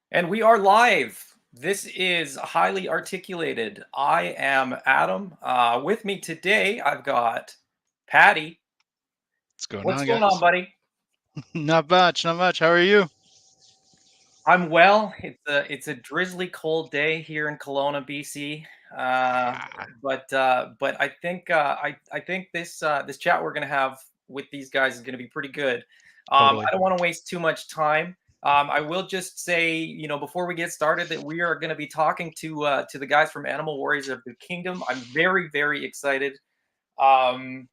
And we are live. This is Highly Articulated. I am Adam. With me today, I've got Patty. What's going What's on, going on, guys? buddy? Not much, not much. How are you? I'm well. It's a drizzly cold day here in Kelowna, BC. Uh, Ah, but I think I think this chat we're gonna have with these guys is gonna be pretty good. totally. I don't want to waste too much time. I will just say, before we get started, that we are going to be talking to the guys from Animal Warriors of the Kingdom. I'm very, very excited. Um,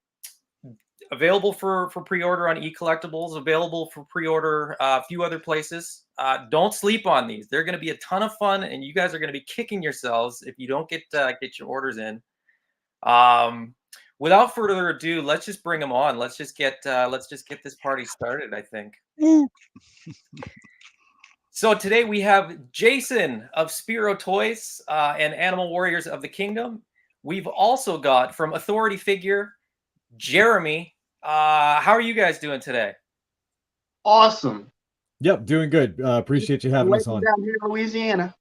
Available for pre-order on eCollectibles, available for pre-order a few other places. Don't sleep on these. They're going to be a ton of fun, and you guys are going to be kicking yourselves if you don't get your orders in. Um, Without further ado, let's just bring them on. Let's just get this party started, I think. Woo. So today we have Jason of Spero Toys and Animal Warriors of the Kingdom. We've also got from Authority Figure Jeremy. How are you guys doing today? Awesome. Yep, doing good. Appreciate you having us Waiting on. down here in Louisiana.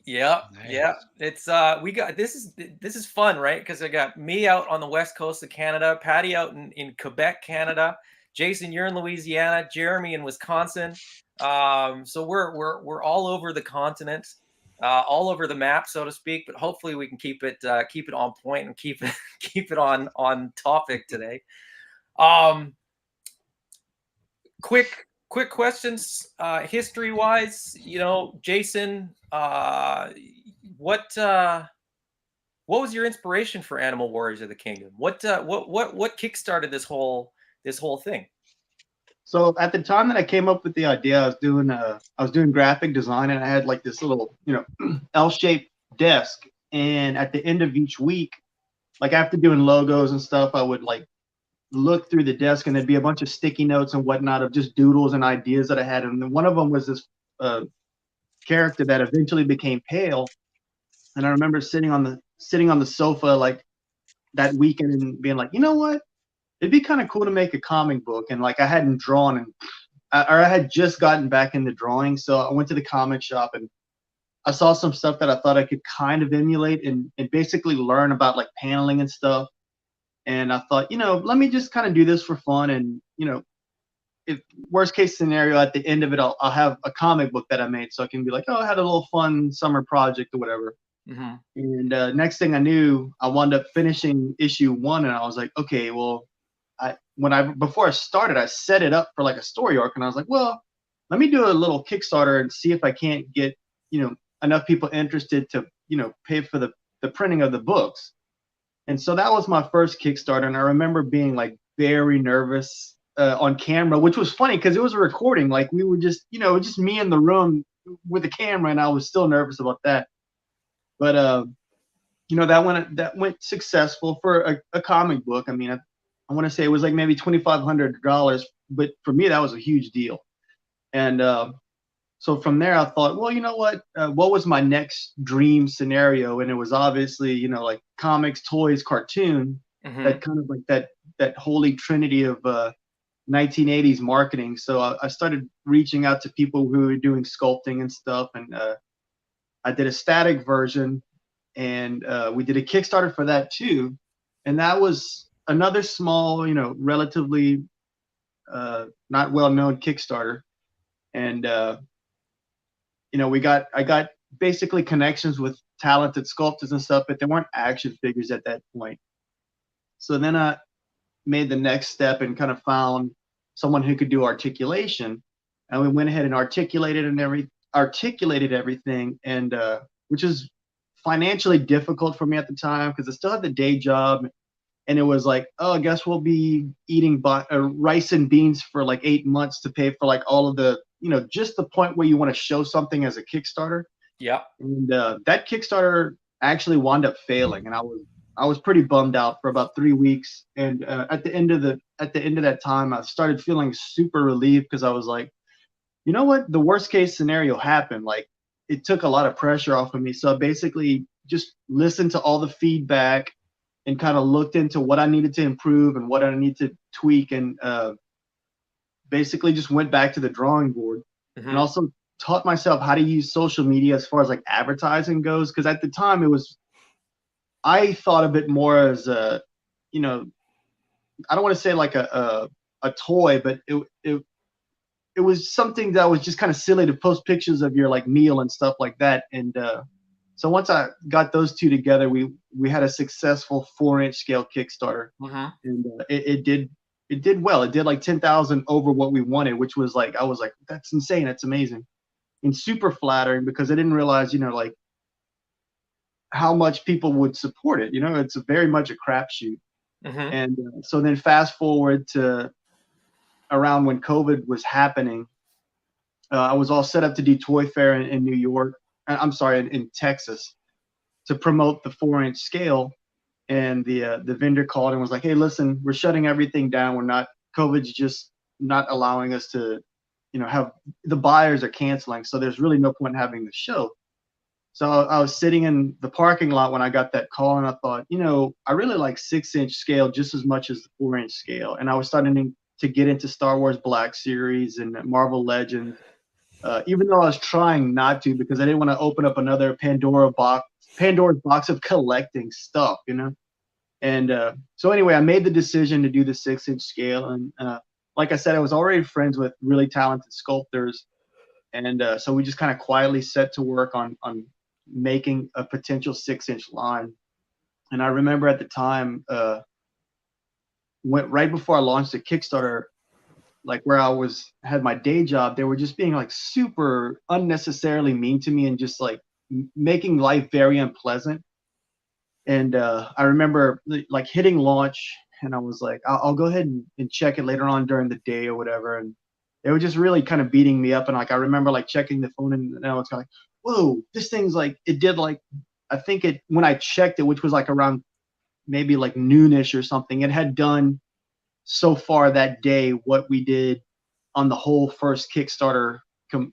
Yeah, yeah. Nice. It's we got this is fun, right? Because I got me out on the west coast of Canada, Patty out in Quebec, Canada. Jason, you're in Louisiana. Jeremy in Wisconsin. So we're all over the continent, all over the map, so to speak. But hopefully we can keep it on point and keep it keep it on topic today. Um, quick questions, history wise. Jason, what uh what was your inspiration for Animal Warriors of the Kingdom? What kickstarted this whole thing? So at the time that I came up with the idea, I was doing graphic design, and I had like this little, L-shaped desk. And at the end of each week, like after doing logos and stuff, I would like look through the desk, and there'd be a bunch of sticky notes and whatnot of just doodles and ideas that I had. And then one of them was this character that eventually became Pale. And I remember sitting on the sofa like that weekend and being like, you know what? It'd be kind of cool to make a comic book. And like I hadn't drawn, or I had just gotten back into drawing. So I went to the comic shop, and I saw some stuff that I thought I could kind of emulate and basically learn about like paneling and stuff. And I thought, let me just kind of do this for fun. And, if worst case scenario, at the end of it, I'll have a comic book that I made. So I can be like, oh, I had a little fun summer project or whatever. Mm-hmm. And next thing I knew, I wound up finishing issue 1, and I was like, okay, well, before I started, I set it up for like a story arc, and I was like, well, let me do a little Kickstarter and see if I can't get enough people interested to pay for the printing of the books. And so that was my first Kickstarter, and I remember being like very nervous on camera, which was funny because it was a recording. Like we were just me in the room with the camera, and I was still nervous about that. But that went successful for a comic book. I mean, I want to say it was like maybe $2,500, but for me that was a huge deal. And so from there, I thought, well, you know what was my next dream scenario? And it was obviously like comics, toys, cartoon. Mm-hmm. That kind of like that holy trinity of 1980s marketing. So I started reaching out to people who were doing sculpting and stuff, and I did a static version, and we did a Kickstarter for that too. And that was another small, relatively not well-known Kickstarter. And I got basically connections with talented sculptors and stuff, but they weren't action figures at that point. So then I made the next step and kind of found someone who could do articulation, and we went ahead and articulated everything, and which is financially difficult for me at the time because I still had the day job, and it was like, oh, I guess we'll be eating rice and beans for like 8 months to pay for like all of the, just the point where you want to show something as a Kickstarter. Yeah. And that Kickstarter actually wound up failing, and I was pretty bummed out for about 3 weeks. And at the end of that time, I started feeling super relieved because I was like, you know what? The worst case scenario happened. Like it took a lot of pressure off of me. So I basically just listened to all the feedback and kind of looked into what I needed to improve and what I need to tweak, and basically just went back to the drawing board. Mm-hmm. And also taught myself how to use social media as far as like advertising goes. Because at the time I thought of it more as a, you know, I don't want to say like a toy, but it was something that was just kind of silly to post pictures of your like meal and stuff like that. And so once I got those two together, we had a successful 4-inch scale Kickstarter, and it did well. It did like 10,000 over what we wanted, which was like I was like, that's insane, that's amazing, and super flattering because I didn't realize, you know, like how much people would support it. You know, it's very much a crapshoot. And so then fast forward to around when COVID was happening, I was all set up to do Toy Fair in New York. I'm sorry, in Texas, to promote the 4-inch scale. And the vendor called and was like, "Hey, listen, we're shutting everything down. COVID's just not allowing us to, you know, have the buyers are canceling. So there's really no point in having the show." So I was sitting in the parking lot when I got that call, and I thought, you know, I really like 6-inch scale just as much as the 4-inch scale. And I was starting to get into Star Wars Black Series and Marvel Legends, even though I was trying not to because I didn't want to open up another Pandora's box of collecting stuff, you know. And so anyway, I made the decision to do the 6-inch scale, and like I said, I was already friends with really talented sculptors, and so we just kind of quietly set to work on making a potential 6-inch line. And I remember at the time, went right before I launched the Kickstarter, like where I had my day job, they were just being like super unnecessarily mean to me and just like making life very unpleasant. And I remember like hitting launch, and I was like, I'll go ahead and check it later on during the day or whatever. And they were just really kind of beating me up. And like I remember like checking the phone, and I was kind of like, whoa, this thing's like, it did like, I think it, when I checked it, which was like around maybe like noonish or something, it had done so far that day what we did on the whole first Kickstarter,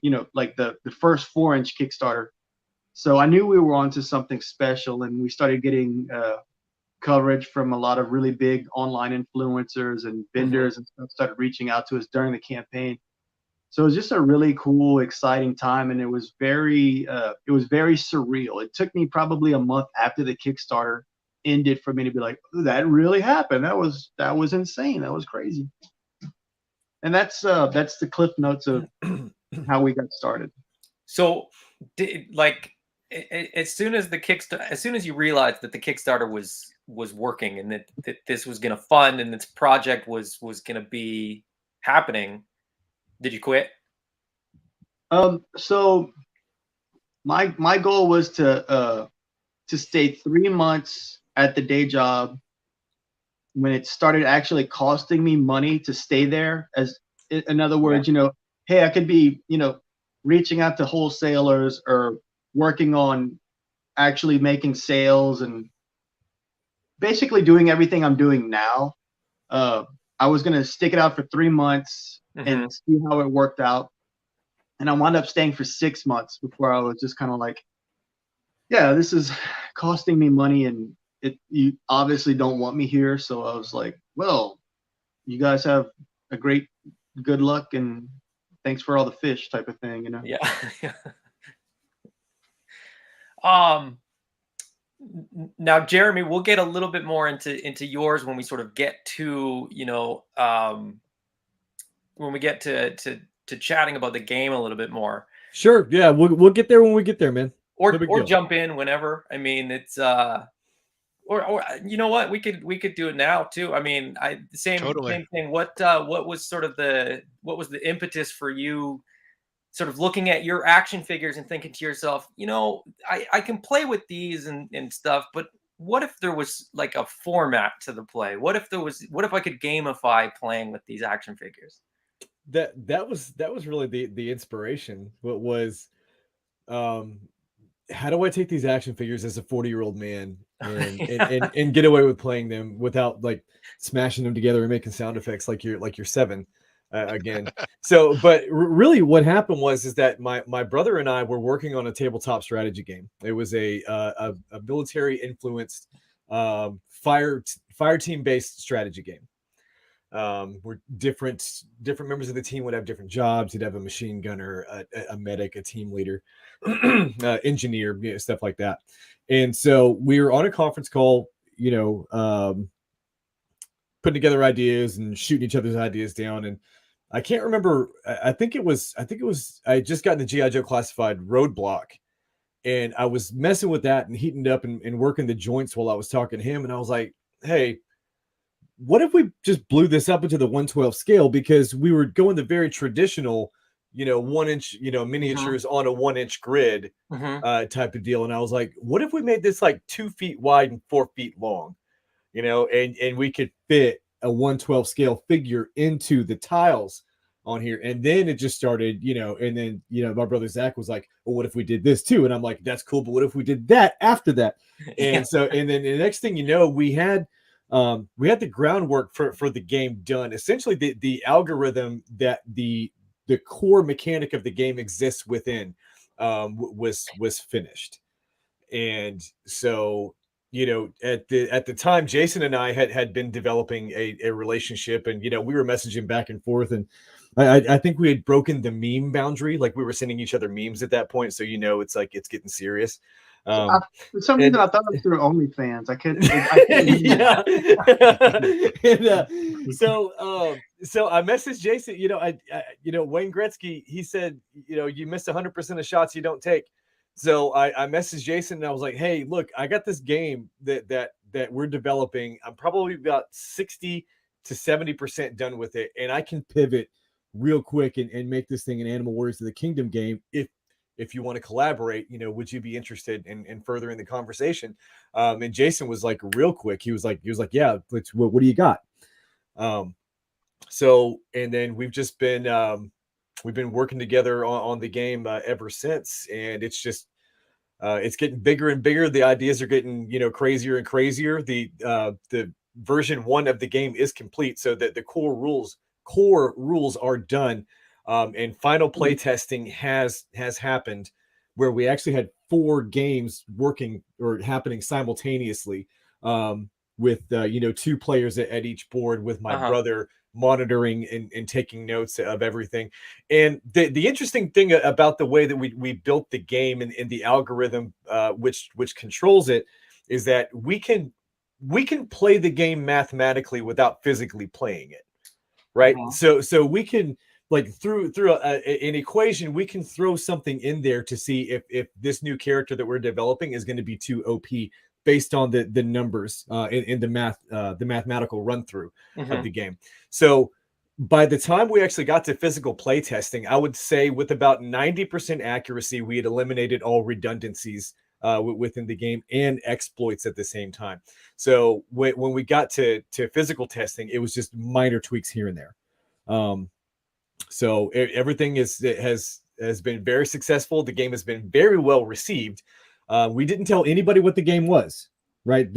you know, like the first 4-inch Kickstarter. So I knew we were onto something special, and we started getting coverage from a lot of really big online influencers and vendors and stuff started reaching out to us during the campaign. So it was just a really cool, exciting time, and it was very surreal. It took me probably a month after the Kickstarter ended for me to be like, that really happened. That was insane. That was crazy. And that's the cliff notes of how we got started. So, as soon as you realized that the Kickstarter was working and that this was going to fund and this project was going to be happening, did you quit? So my goal was to stay 3 months at the day job when it started actually costing me money to stay there. As in other words, you know, hey, I could be, you know, reaching out to wholesalers or working on actually making sales and basically doing everything I'm doing now. I was going to stick it out for 3 months and see how it worked out. And I wound up staying for 6 months before I was just kind of like, yeah, this is costing me money and you obviously don't want me here. So I was like, well, you guys have a great good luck and thanks for all the fish type of thing, you know? Yeah. Now, Jeremy, we'll get a little bit more into yours when we sort of get to, you know, when we get to chatting about the game a little bit more. Sure. Yeah, we'll get there when we get there, man. Or jump in whenever. I mean, it's or you know what, we could do it now too. I mean, same thing. What was sort of what was the impetus for you sort of looking at your action figures and thinking to yourself, you know, I can play with these and stuff, but what if there was like a format to the play? What if I could gamify playing with these action figures? That was really the inspiration. What was how do I take these action figures as a 40-year-old man and get away with playing them without like smashing them together and making sound effects like you're 7 again. So, but really what happened is that my brother and I were working on a tabletop strategy game. It was a military influenced fire team based strategy game. where different members of the team would have different jobs. You'd have a machine gunner, a medic, a team leader, engineer, stuff like that. And so we were on a conference call, putting together ideas and shooting each other's ideas down. And I can't remember. I think it was. I had just gotten the GI Joe Classified Roadblock, and I was messing with that and heating it up and working the joints while I was talking to him. And I was like, "Hey, what if we just blew this up into the 1/12 scale?" Because we were going the very traditional, 1-inch, miniatures on a 1-inch grid type of deal. And I was like, "What if we made this like 2 feet wide and 4 feet long?" And we could fit a 1/12 scale figure into the tiles on here. And then it just started, and then, my brother Zach was like, "Well, what if we did this too?" And I'm like, "That's cool. But what if we did that after that?" And so, and then the next thing we had the groundwork for the game done. Essentially the algorithm that the core mechanic of the game exists within, was finished. And so, at the time, Jason and I had been developing a relationship, and we were messaging back and forth, and I think we had broken the meme boundary. Like, we were sending each other memes at that point, so it's like it's getting serious. For some reason, I thought it was through OnlyFans. I couldn't. Yeah. So I messaged Jason. Wayne Gretzky. He said, "You miss 100% of shots you don't take." So I messaged Jason and I was like, "Hey, look, I got this game that we're developing. I'm probably about 60 to 70% done with it, and I can pivot real quick and make this thing an Animal Warriors of the Kingdom game. If you want to collaborate, would you be interested in furthering the conversation?" And Jason was like real quick. He was like, "Yeah, what do you got?" So, and then we've just been we've been working together on the game ever since, and it's just it's getting bigger and bigger. The ideas are getting crazier and crazier. The version 1 of the game is complete, so that the core rules are done, and final play testing has happened, where we actually had 4 games working or happening simultaneously, with 2 players at each board, with my brother monitoring and taking notes of everything. And the interesting thing about the way that we built the game and the algorithm which controls it is that we can play the game mathematically without physically playing it, right? So we can, like, through an equation, we can throw something in there to see if this new character that we're developing is going to be too OP based on the numbers in the mathematical run through of the game. So by the time we actually got to physical play testing, I would say with about 90% accuracy, we had eliminated all redundancies within the game and exploits at the same time. So when we got to physical testing, it was just minor tweaks here and there. So everything has been very successful. The game has been very well received. We didn't tell anybody what the game was, right?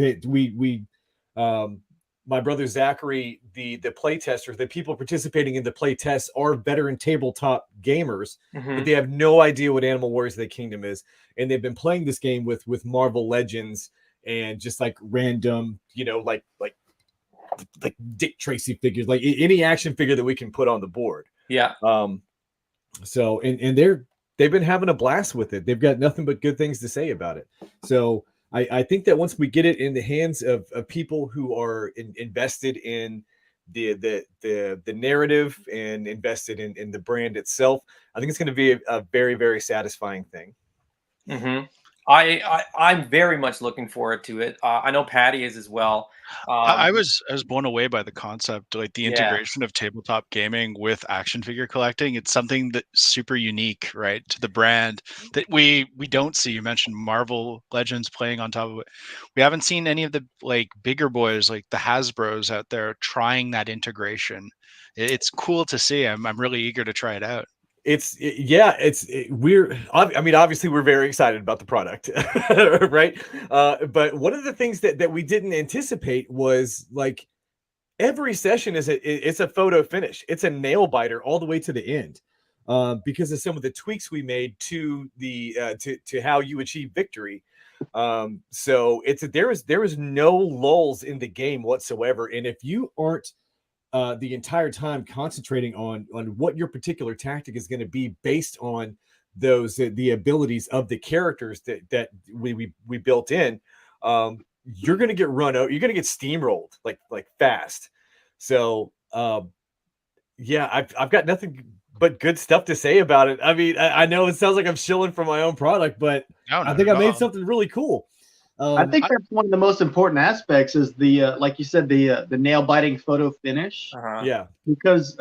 My brother Zachary, the play testers, the people participating in the play tests are veteran tabletop gamers, but they have no idea what Animal Warriors of the Kingdom is, and they've been playing this game with Marvel Legends and just like random, like Dick Tracy figures, like any action figure that we can put on the board. Yeah. So and they've been having a blast with it. They've got nothing but good things to say about it. So I think that once we get it in the hands of people who are invested in the narrative and invested in the brand itself, I think it's going to be a very, very satisfying thing. I'm very much looking forward to it. I know Patty is as well. I was blown away by the concept, like the integration of tabletop gaming with action figure collecting. It's something that's super unique, right, to the brand that we don't see. You mentioned Marvel Legends playing on top of it. We haven't seen any of the like bigger boys, like the Hasbros out there, trying that integration. It's cool to see. I'm really eager to try it out. Obviously we're very excited about the product, right? But one of the things that we didn't anticipate was, like, every session it's a photo finish. It's a nail biter all the way to the end, because of some of the tweaks we made to the to how you achieve victory. So there is no lulls in the game whatsoever, and if you aren't the entire time concentrating on what your particular tactic is going to be based on those the abilities of the characters that we built in, you're going to get run out. You're going to get steamrolled like fast. So yeah, I've got nothing but good stuff to say about it. I mean, I know it sounds like I'm shilling for my own product, but No, I think I made something really cool. I think that's one of the most important aspects is the like you said, the nail biting photo finish. Yeah, because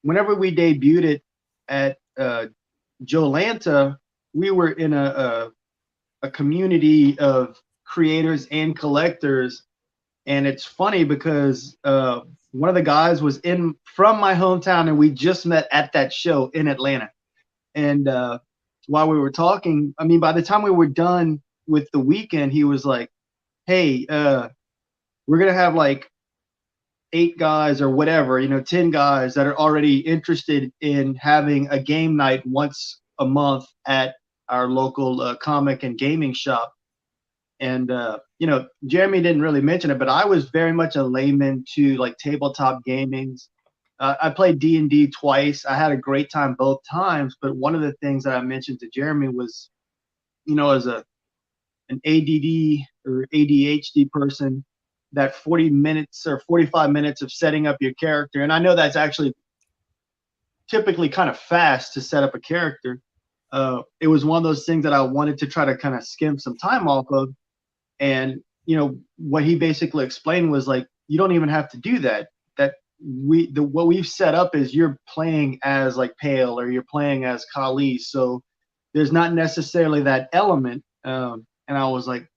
whenever we debuted it at Jolanta, we were in a community of creators and collectors, and it's funny because one of the guys was from my hometown, and we just met at that show in Atlanta. And while we were talking, I mean, by the time we were done with the weekend, he was like, "Hey, we're gonna have like 8 guys or whatever, 10 guys that are already interested in having a game night once a month at our local comic and gaming shop." And Jeremy didn't really mention it, but I was very much a layman to like tabletop gamings. I played D&D twice. I had a great time both times, but one of the things that I mentioned to Jeremy was, as an ADD or ADHD person, that 40 minutes or 45 minutes of setting up your character, and I know that's actually typically kind of fast to set up a character. It was one of those things that I wanted to try to kind of skim some time off of. And what he basically explained was like, you don't even have to do that. That what we've set up is you're playing as like Pale or you're playing as Kali, so there's not necessarily that element. And I was like,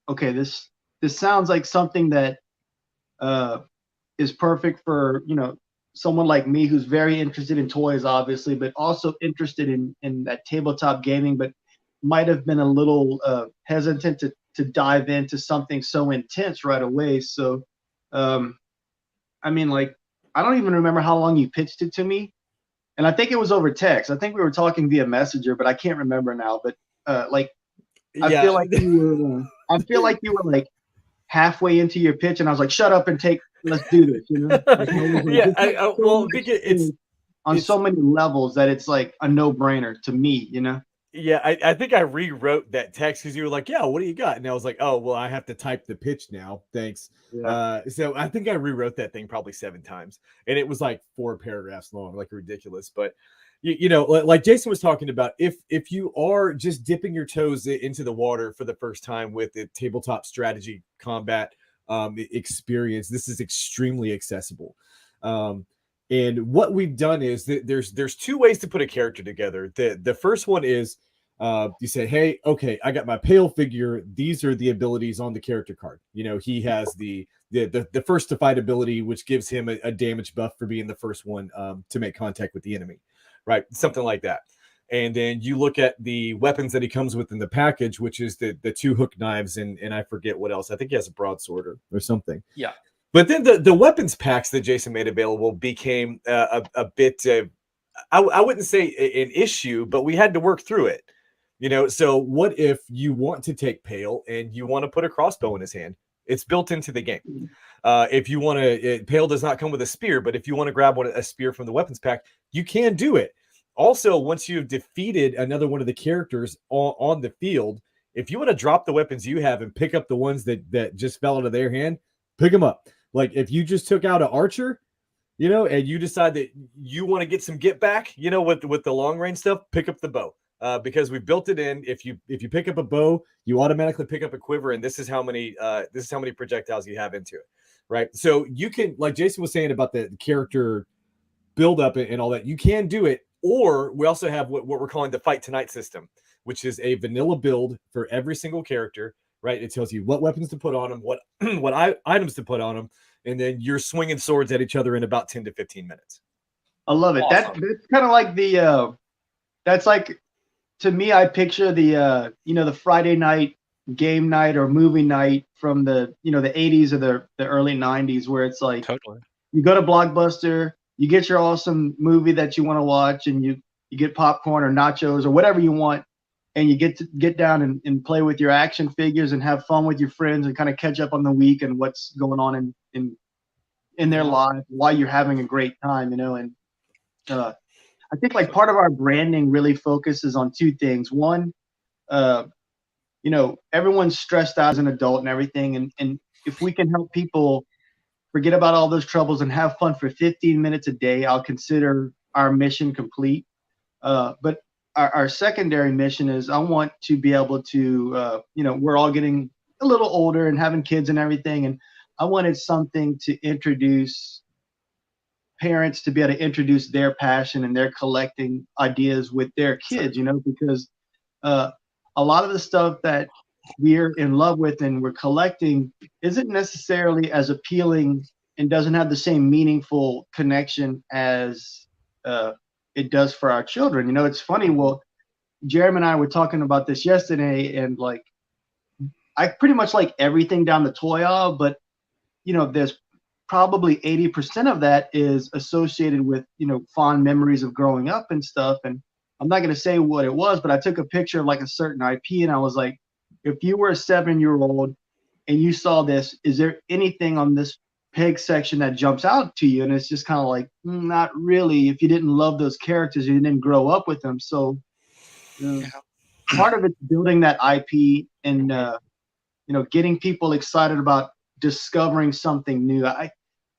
okay, this sounds like something that is perfect for someone like me who's very interested in toys, obviously, but also interested in that tabletop gaming, but might have been a little hesitant to dive into something so intense right away. So, I mean, like, I don't even remember how long you pitched it to me, and I think it was over text. I think we were talking via Messenger, but I can't remember now. But I feel like you were like halfway into your pitch, and I was like, "Shut up and let's do this." Yeah. Well, it's on so many levels that it's like a no-brainer to me. Yeah, I think I rewrote that text because you were like, "Yeah, what do you got?" And I was like, "Oh, well, I have to type the pitch now. Thanks." Yeah. So I think I rewrote that thing probably 7 times, and it was like 4 paragraphs long, like ridiculous. But like Jason was talking about, if you are just dipping your toes into the water for the first time with the tabletop strategy combat experience, this is extremely accessible. And what we've done is that there's 2 ways to put a character together. The first one is you say, "Hey, okay, I got my Pale figure. These are the abilities on the character card." He has the first to fight ability, which gives him a damage buff for being the first one to make contact with the enemy, right? Something like that. And then you look at the weapons that he comes with in the package, which is the 2 hook knives and I forget what else. I think he has a broadsword or something. Yeah. But then the weapons packs that Jason made available became a bit, I wouldn't say an issue, but we had to work through it. So what if you want to take Pale and you want to put a crossbow in his hand? It's built into the game. If you want to, Pale does not come with a spear, but if you want to grab a spear from the weapons pack, you can do it. Also, once you've defeated another one of the characters on the field, if you want to drop the weapons you have and pick up the ones that just fell out of their hand, pick them up. Like if you just took out an archer, and you decide that you want to get some get back, with the long range stuff, pick up the bow. Because we built it in. If you pick up a bow, you automatically pick up a quiver, and this is how many projectiles you have into it, right? So you can, like Jason was saying about the character build up and all that, you can do it. Or we also have what we're calling the Fight Tonight system, which is a vanilla build for every single character, right? It tells you what weapons to put on them, what items to put on them, and then you're swinging swords at each other in about 10 to 15 minutes. I love it. Awesome. That's kind of like that's like, to me, I picture the the Friday night game night or movie night from the the 80s or the early 90s, where it's like Totally. you go to Blockbuster, you get your awesome movie that you want to watch, and you get popcorn or nachos or whatever you want, and you get down and play with your action figures and have fun with your friends and kind of catch up on the week and what's going on in in their life while you're having a great time, you know. And I think like part of our branding really focuses on two things. One, you know, everyone's stressed out as an adult and everything, and if we can help people forget about all those troubles and have fun for 15 minutes a day, I'll consider our mission complete. But our secondary mission is I want to be able to, you know, we're all getting a little older and having kids and everything, and I wanted something to introduce parents to be able to introduce their passion and their collecting ideas with their kids, you know, because a lot of the stuff that we're in love with and we're collecting isn't necessarily as appealing and doesn't have the same meaningful connection as it does for our children. You know, it's funny. Well, Jeremy and I were talking about this yesterday, and like, I pretty much like everything down the toy aisle, but you know, there's probably 80% of that is associated with, you know, fond memories of growing up and stuff. And I'm not going to say what it was, but I took a picture of like a certain IP, and I was like, if you were a 7-year-old and you saw this, is there anything on this peg section that jumps out to you? And it's just kind of like, not really. If you didn't love those characters, you didn't grow up with them. So part of it's building that IP and, you know, getting people excited about discovering something new.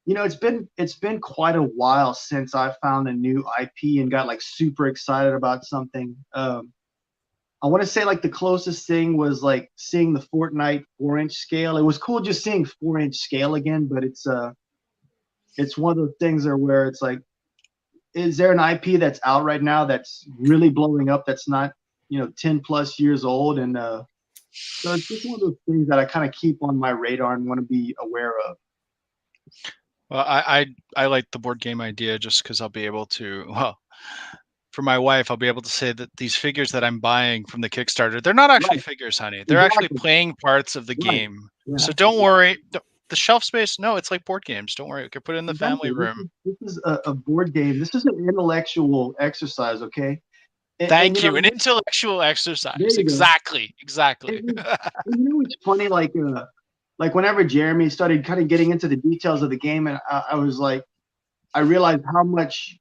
You know, it's been quite a while since I found a new IP and got like super excited about something. I want to say like the closest thing was like seeing the Fortnite 4-inch scale. It was cool just seeing 4-inch scale again, but it's one of those things where it's like, is there an IP that's out right now that's really blowing up that's not, you know, 10 plus years old? And so it's just one of those things that I kind of keep on my radar and want to be aware of. Well, I like the board game idea just because I'll be able to, well, for my wife, I'll be able to say that these figures that I'm buying from the Kickstarter, they're not actually figures, honey. They're actually playing parts of the game. Yeah. So don't worry. The shelf space, no, it's like board games. Don't worry. We can put it in the family room. This is a board game. This is an intellectual exercise, okay? Thank you. An intellectual exercise. Exactly. Exactly. And you know, it's funny, like whenever Jeremy started kind of getting into the details of the game, and I was like, I realized how much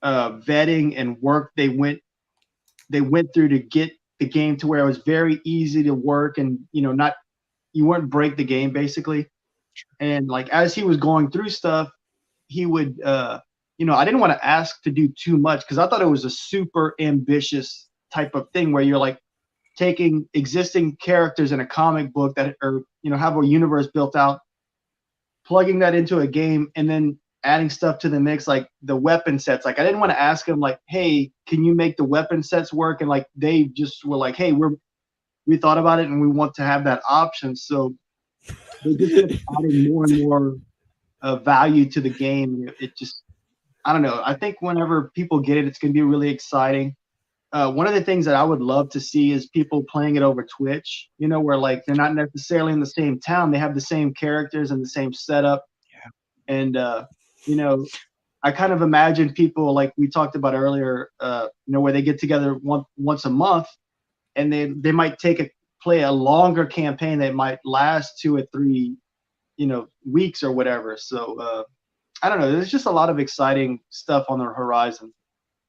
vetting and work they went through to get the game to where it was very easy to work, and you know, you wouldn't break the game basically. And like as he was going through stuff, he would you know, I didn't want to ask to do too much because I thought it was a super ambitious type of thing where you're like taking existing characters in a comic book that are, you know, have a universe built out, plugging that into a game, and then adding stuff to the mix, like the weapon sets. Like I didn't want to ask him like, hey, can you make the weapon sets work? And like they just were like, hey, we thought about it and we want to have that option. So they just kept adding more and more value to the game. It just, I don't know. I think whenever people get it, it's going to be really exciting. One of the things that I would love to see is people playing it over Twitch, you know, where like they're not necessarily in the same town. They have the same characters and the same setup. Yeah. And, you know, I kind of imagine people like we talked about earlier, you know, where they get together once a month and they might play a longer campaign that might last 2 or 3, you know, weeks or whatever. So, I don't know. There's just a lot of exciting stuff on the horizon.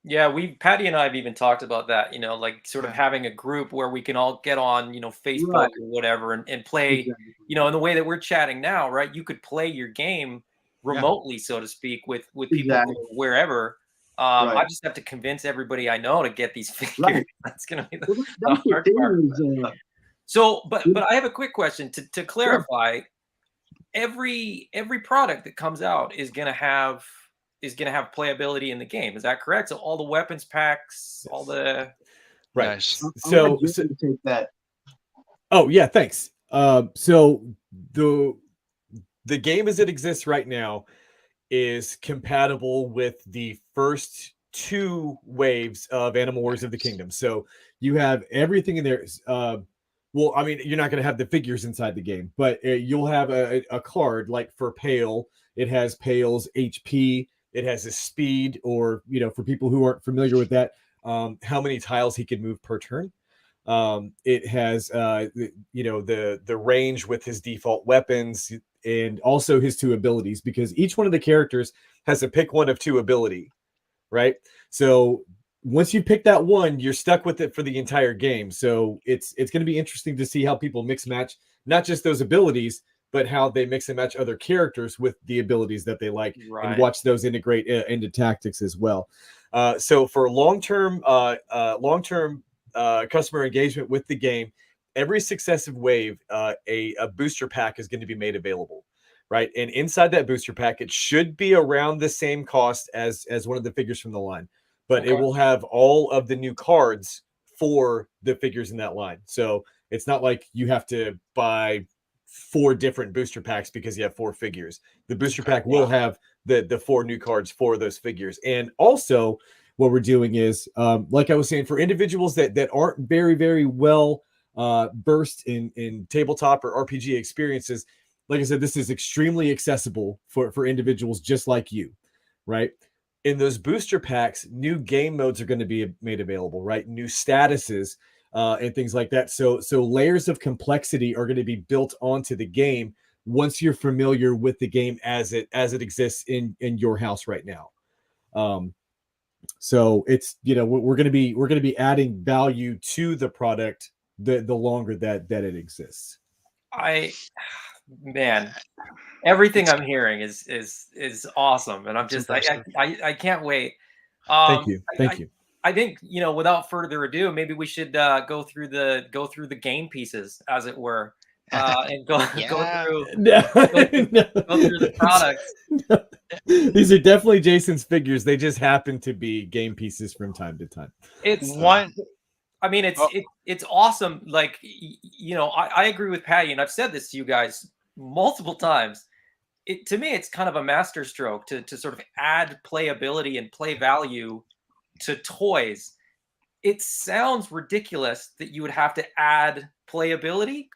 Yeah, Patty and I have even talked about that, you know, like sort of having a group where we can all get on, you know, Facebook or whatever and play, you know, in the way that we're chatting now, right? You could play your game remotely, so to speak, with people wherever. I just have to convince everybody I know to get these figures. That's going to be the hard part. So, but I have a quick question to clarify. Every product that comes out is going to have playability in the game. Is that correct? So all the weapons packs, all the So take that. Oh yeah, thanks. So the game as it exists right now is compatible with the first 2 waves of Animal Wars of the Kingdom. So you have everything in there. Well, I mean, you're not going to have the figures inside the game, but you'll have a card like for Pale. It has Pale's HP. It has his speed, or, you know, for people who aren't familiar with that, how many tiles he can move per turn. It has the range with his default weapons and also his 2 abilities, because each one of the characters has to pick one of 2 ability, right? So once you pick that one, you're stuck with it for the entire game. So it's going to be interesting to see how people mix match not just those abilities, but how they mix and match other characters with the abilities that they like, and watch those integrate into tactics as well. So for long-term customer engagement with the game, every successive wave, a booster pack is going to be made available, right? And inside that booster pack, it should be around the same cost as one of the figures from the line, but it will have all of the new cards for the figures in that line. So it's not like you have to buy 4 different booster packs because you have 4 figures. The booster pack will have the 4 new cards for those figures. And also what we're doing is, like I was saying, for individuals that aren't very, very well versed in tabletop or RPG experiences, like I said, this is extremely accessible for individuals just like you, right? In those booster packs, new game modes are going to be made available, right? New statuses and things like that. So layers of complexity are going to be built onto the game once you're familiar with the game as it exists in your house right now. So it's, we're going to be adding value to the product the longer that it exists. Man, everything I'm hearing is awesome, and I'm just I can't wait. Thank you. I think, without further ado, maybe we should go through the game pieces, as it were, and go through the products. No. These are definitely Jason's figures. They just happen to be game pieces from time to time. It's awesome. Like, I agree with Patty, and I've said this to you guys multiple times. To me, it's kind of a masterstroke to sort of add playability and play value to toys. It sounds ridiculous that you would have to add playability,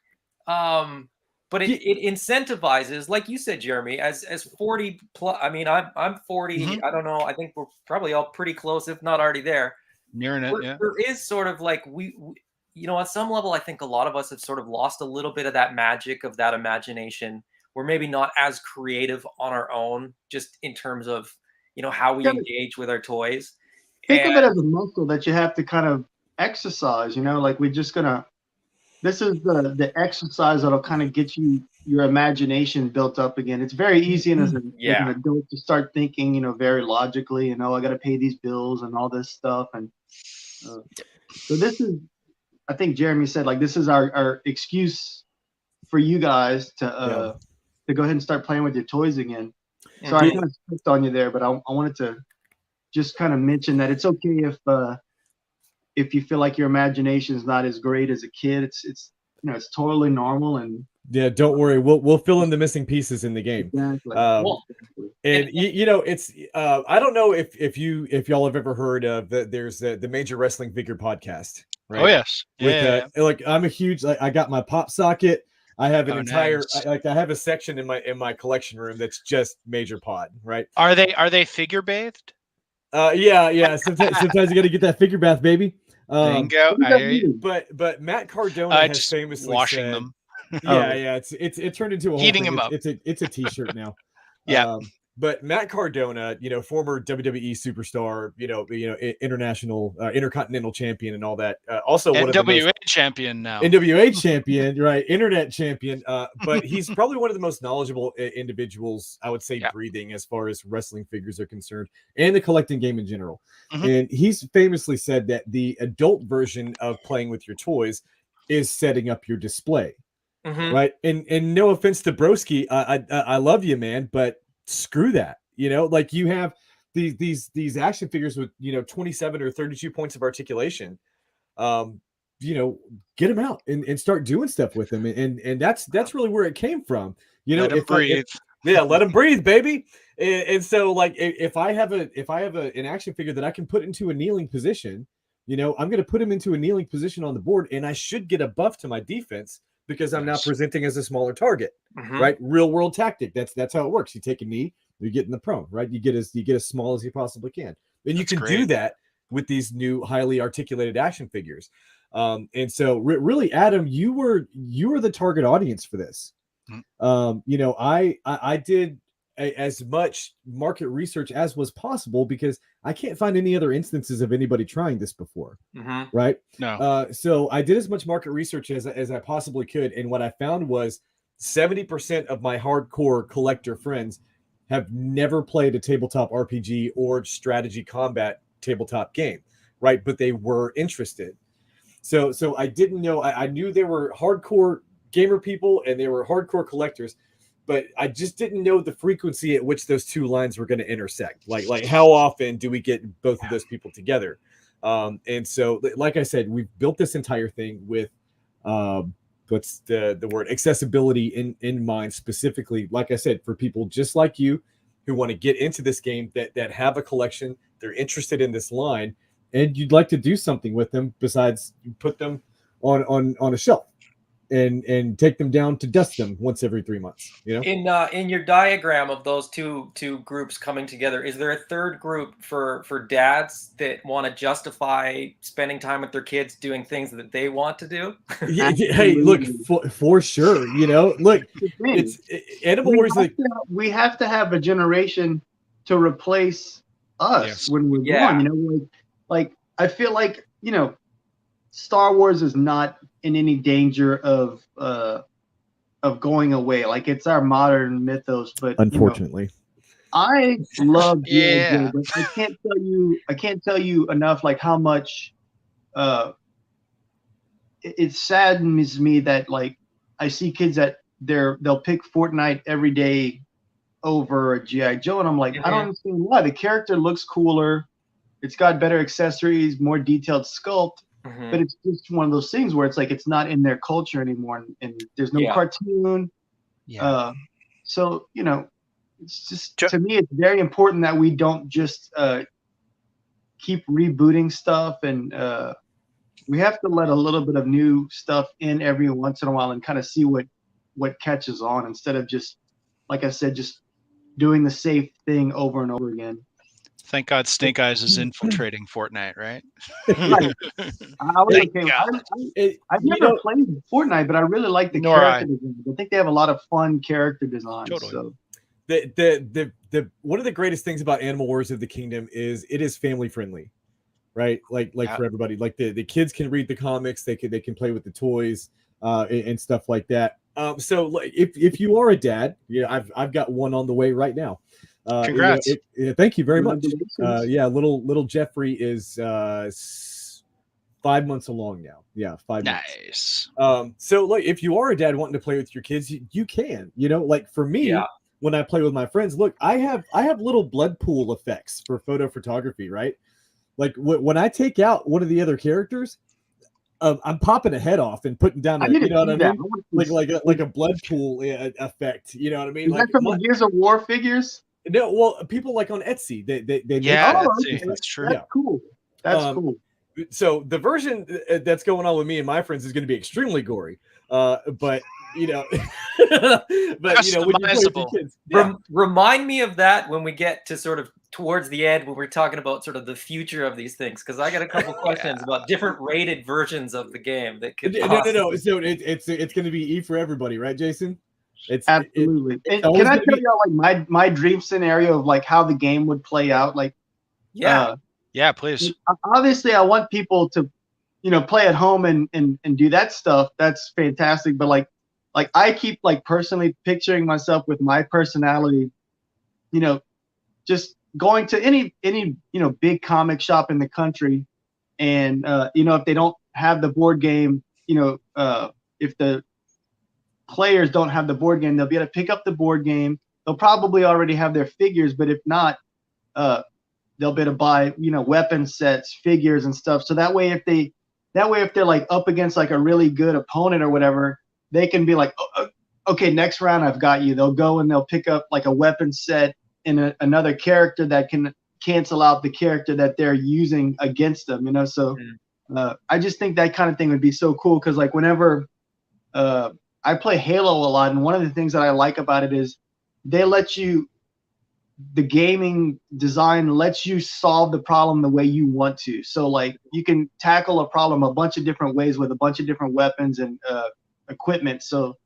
but it incentivizes, like you said, Jeremy, as 40 plus. I mean, I'm 40. Mm-hmm. I don't know. I think we're probably all pretty close, if not already there. Nearing it, yeah. There is sort of like we at some level, I think a lot of us have sort of lost a little bit of that magic, of that imagination. We're maybe not as creative on our own, just in terms of how we engage with our toys. Think of it as a muscle that you have to kind of exercise, like this is the exercise that'll kind of get your imagination built up again. It's very easy as an adult to start thinking, very logically, I got to pay these bills and all this stuff. And so this is, I think Jeremy said, like, this is our excuse for you guys to go ahead and start playing with your toys again. So I kind of skipped on you there, but I wanted to just kind of mention that it's okay if you feel like your imagination is not as great as a kid. It's totally normal. And don't worry, we'll fill in the missing pieces in the game. Exactly. And it's I don't know if y'all have ever heard of there's the Major Wrestling Figure podcast, right? Oh yes, like I'm a huge, I got my pop socket. I have an entire I have a section in my collection room that's just Major Pod, right? Are they figure bathed? Yeah. Sometimes you got to get that figure bath, baby. Bingo. But Matt Cardona has famously washing said, them. It turned into a whole heating thing. them up. It's a t-shirt now. Yeah. But Matt Cardona, former WWE superstar, international, intercontinental champion, and all that. Also, NWA champion now. NWA champion, right? Internet champion. But he's probably one of the most knowledgeable individuals, I would say, breathing, as far as wrestling figures are concerned, and the collecting game in general. Mm-hmm. And he's famously said that the adult version of playing with your toys is setting up your display, right? And no offense to Broski, I love you, man, but screw that. Like, you have these action figures with 27 or 32 points of articulation. Get them out and start doing stuff with them, and that's really where it came from. Let them breathe. Let them breathe, baby. And so, like, if I have an action figure that I can put into a kneeling position, I'm going to put him into a kneeling position on the board, and I should get a buff to my defense, because I'm now presenting as a smaller target, right? Real world tactic. That's how it works. You take a knee, you get in the prone, right? You get as small as you possibly can. And you can do that with these new highly articulated action figures. And so really, Adam, you were the target audience for this. You know, I did as much market research as was possible because I can't find any other instances of anybody trying this before. Right? No. So I did as much market research as I possibly could, and what I found was 70% of my hardcore collector friends have never played a tabletop RPG or strategy combat tabletop game, right? But they were interested. So I didn't know. I knew they were hardcore gamer people and they were hardcore collectors, but I just didn't know the frequency at which those two lines were going to intersect. Like how often do we get both of those people together? And so, like I said, we've built this entire thing with what's the word, accessibility in mind, specifically, like I said, for people just like you who want to get into this game, that have a collection, they're interested in this line, and you'd like to do something with them besides put them on a shelf and take them down to dust them once every 3 months. You know, in your diagram of those two groups coming together, is there a third group for dads that want to justify spending time with their kids doing things that they want to do? Hey, look, for sure. You know, look, it's Animal Warriors. We have to have a generation to replace us when we're gone. You know, like I feel like, you know, Star Wars is not in any danger of going away. Like, it's our modern mythos, but unfortunately, you know, I love G.I. Joe, but I can't tell you enough like how much it saddens me that like I see kids that they'll pick Fortnite every day over a G.I. Joe, and I'm like, I don't understand why. The character looks cooler, it's got better accessories, more detailed sculpt. But it's just one of those things where it's like it's not in their culture anymore, and there's no cartoon. So, you know, it's just, to me, it's very important that we don't just keep rebooting stuff, and we have to let a little bit of new stuff in every once in a while and kind of see what catches on, instead of just, like I said, just doing the safe thing over and over again. Thank God Snake Eyes is infiltrating Fortnite, right? Right. I've never played Fortnite, but I really like the character design. I think they have a lot of fun character designs. Totally. So. The one of the greatest things about Animal Wars of the Kingdom is it is family friendly, right? Like for everybody. Like the kids can read the comics, they can play with the toys and stuff like that. So like if you are a dad, I've got one on the way right now. Congrats! Thank you very much. Little Jeffrey is 5 months along now. Yeah, 5 months. Nice. So like if you are a dad wanting to play with your kids, you can. You know, like for me, when I play with my friends, look, I have little blood pool effects for photo photography, right? Like when I take out one of the other characters, I'm popping a head off and putting down, you know what I mean? Like a blood pool effect. You know what I mean? Is that from the Gears of War figures? No, well, people like on Etsy, they that's true. That's cool. That's cool. So the version that's going on with me and my friends is going to be extremely gory, but you know, when you play with your kids, remind me of that when we get to sort of towards the end when we're talking about sort of the future of these things, because I got a couple questions about different rated versions of the game that could. No. So it's going to be E for everybody, right, Jason? It's absolutely. And can I tell y'all like my dream scenario of like how the game would play out? Like, yeah, please. Obviously, I want people to, play at home and do that stuff. That's fantastic. But like I keep like personally picturing myself with my personality, just going to any big comic shop in the country, and if they don't have the board game, if the players don't have the board game, they'll be able to pick up the board game. They'll probably already have their figures, but if not, they'll be able to buy, weapon sets, figures and stuff. So that way if they're like up against like a really good opponent or whatever, they can be like, oh, okay, next round I've got you. They'll go and they'll pick up like a weapon set and another character that can cancel out the character that they're using against them, So I just think that kind of thing would be so cool, because like whenever I play Halo a lot, and one of the things that I like about it is they let you the gaming design lets you solve the problem the way you want to. So like you can tackle a problem a bunch of different ways with a bunch of different weapons and equipment. So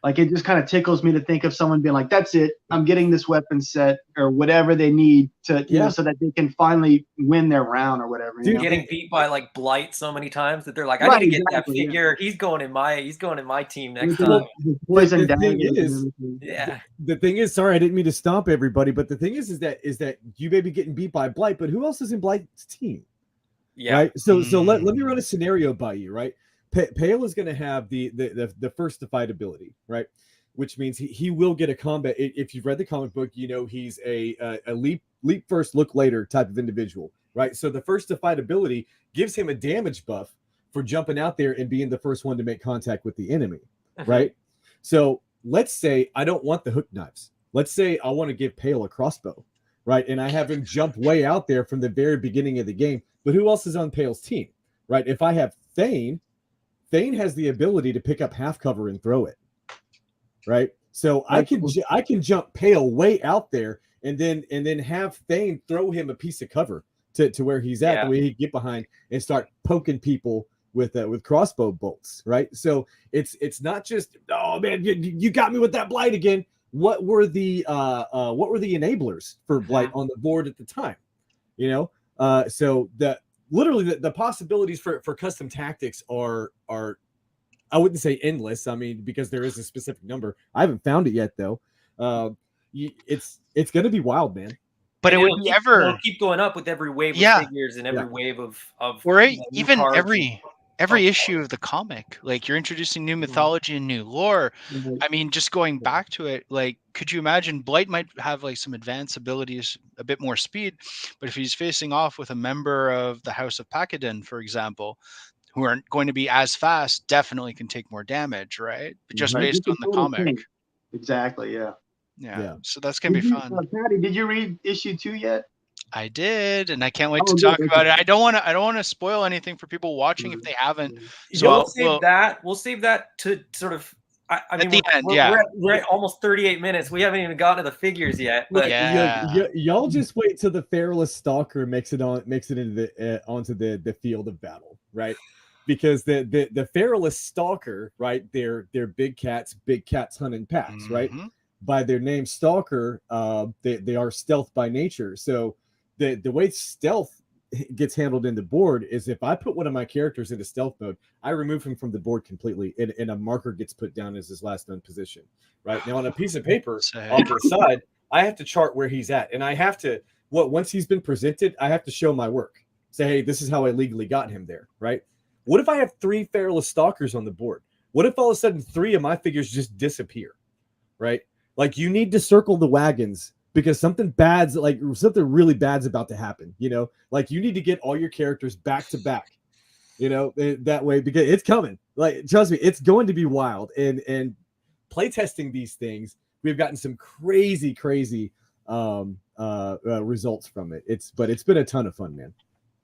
like it just kind of tickles me to think of someone being like, that's it, I'm getting this weapon set or whatever they need to, you know, so that they can finally win their round or whatever. You know? Getting beat by like Blight so many times that they're like, I Right, need to get exactly, that figure. He's going in my team next The- time. the poison The thing daggers and is- everything. Yeah. The thing is, sorry, I didn't mean to stomp everybody, but the thing is that you may be getting beat by Blight, but who else is in Blight's team? Yeah. Right. So let me run a scenario by you. Right. Pale is going to have the first to fight ability. Right. Which means he will get a combat. If you've read the comic book, you know he's a leap first, look later type of individual. Right. So the first to fight ability gives him a damage buff for jumping out there and being the first one to make contact with the enemy. Right. So let's say I don't want the hook knives. Let's say I want to give Pale a crossbow. Right. And I have him jump way out there from the very beginning of the game. But who else is on Pale's team? Right. If I have Thane has the ability to pick up half cover and throw it. Right. So I can jump Pale way out there and then have Thane throw him a piece of cover to where he's at, the way he can get behind and start poking people with crossbow bolts. Right. So it's not just, oh man, you got me with that Blight again. What were the enablers for Blight on the board at the time? You know, so the possibilities for custom tactics are I wouldn't say endless. I mean, because there is a specific number. I haven't found it yet though. It's going to be wild, man. But And it would be it'll keep going up with every wave of figures and every wave of or you know, even cards every issue of the comic. Like you're introducing new mythology and new lore. I mean, just going back to it, like, could you imagine Blight might have like some advanced abilities, a bit more speed, but if he's facing off with a member of the House of Pacadon, for example, who aren't going to be as fast, definitely can take more damage, right? But just based on the comic. Exactly. Yeah. So that's gonna be fun. Patty, did you read issue 2 yet? I did, and I can't wait to talk about it. I don't want to spoil anything for people watching if they haven't. So we'll save that to sort of. I mean, at the end, we're at almost 38 minutes. We haven't even gotten to the figures yet. But y'all just wait till the Feralus Stalker makes it into onto the field of battle, right? Because the Feralus Stalker, right? They're big cats hunt in packs, right? By their name Stalker, they are stealth by nature. So the way stealth gets handled in the board is if I put one of my characters into stealth mode, I remove him from the board completely, and a marker gets put down as his last known position. Right now, on a piece of paper off to the side, I have to chart where he's at, and I have to once he's been presented, I have to show my work. Say, hey, this is how I legally got him there. Right? What if I have 3 Feralus Stalkers on the board? What if all of a sudden 3 of my figures just disappear? Right? Like you need to circle the wagons because something really bad's about to happen. You know, like you need to get all your characters back to back. You know, that way because it's coming. Like trust me, it's going to be wild. And playtesting these things, we've gotten some crazy results from it. It's been a ton of fun, man.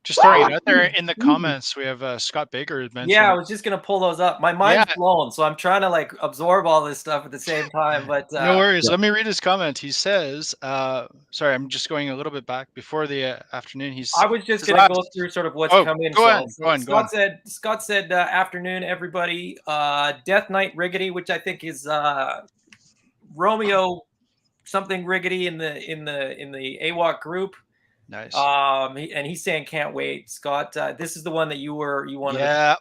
Just throwing it out there in the comments, we have Scott Baker mentioned. Yeah, I was just gonna pull those up. My mind's blown, so I'm trying to like absorb all this stuff at the same time. But no worries. Let me read his comment. He says, "Sorry, I'm just going a little bit back before the afternoon." I was just gonna go through sort of what's coming. Go on. Scott said, "Afternoon, everybody. Death Knight Riggedy, which I think is Romeo something Riggedy in the AWOC group." Nice. And he's saying can't wait, Scott. This is the one that you wanted. Yeah.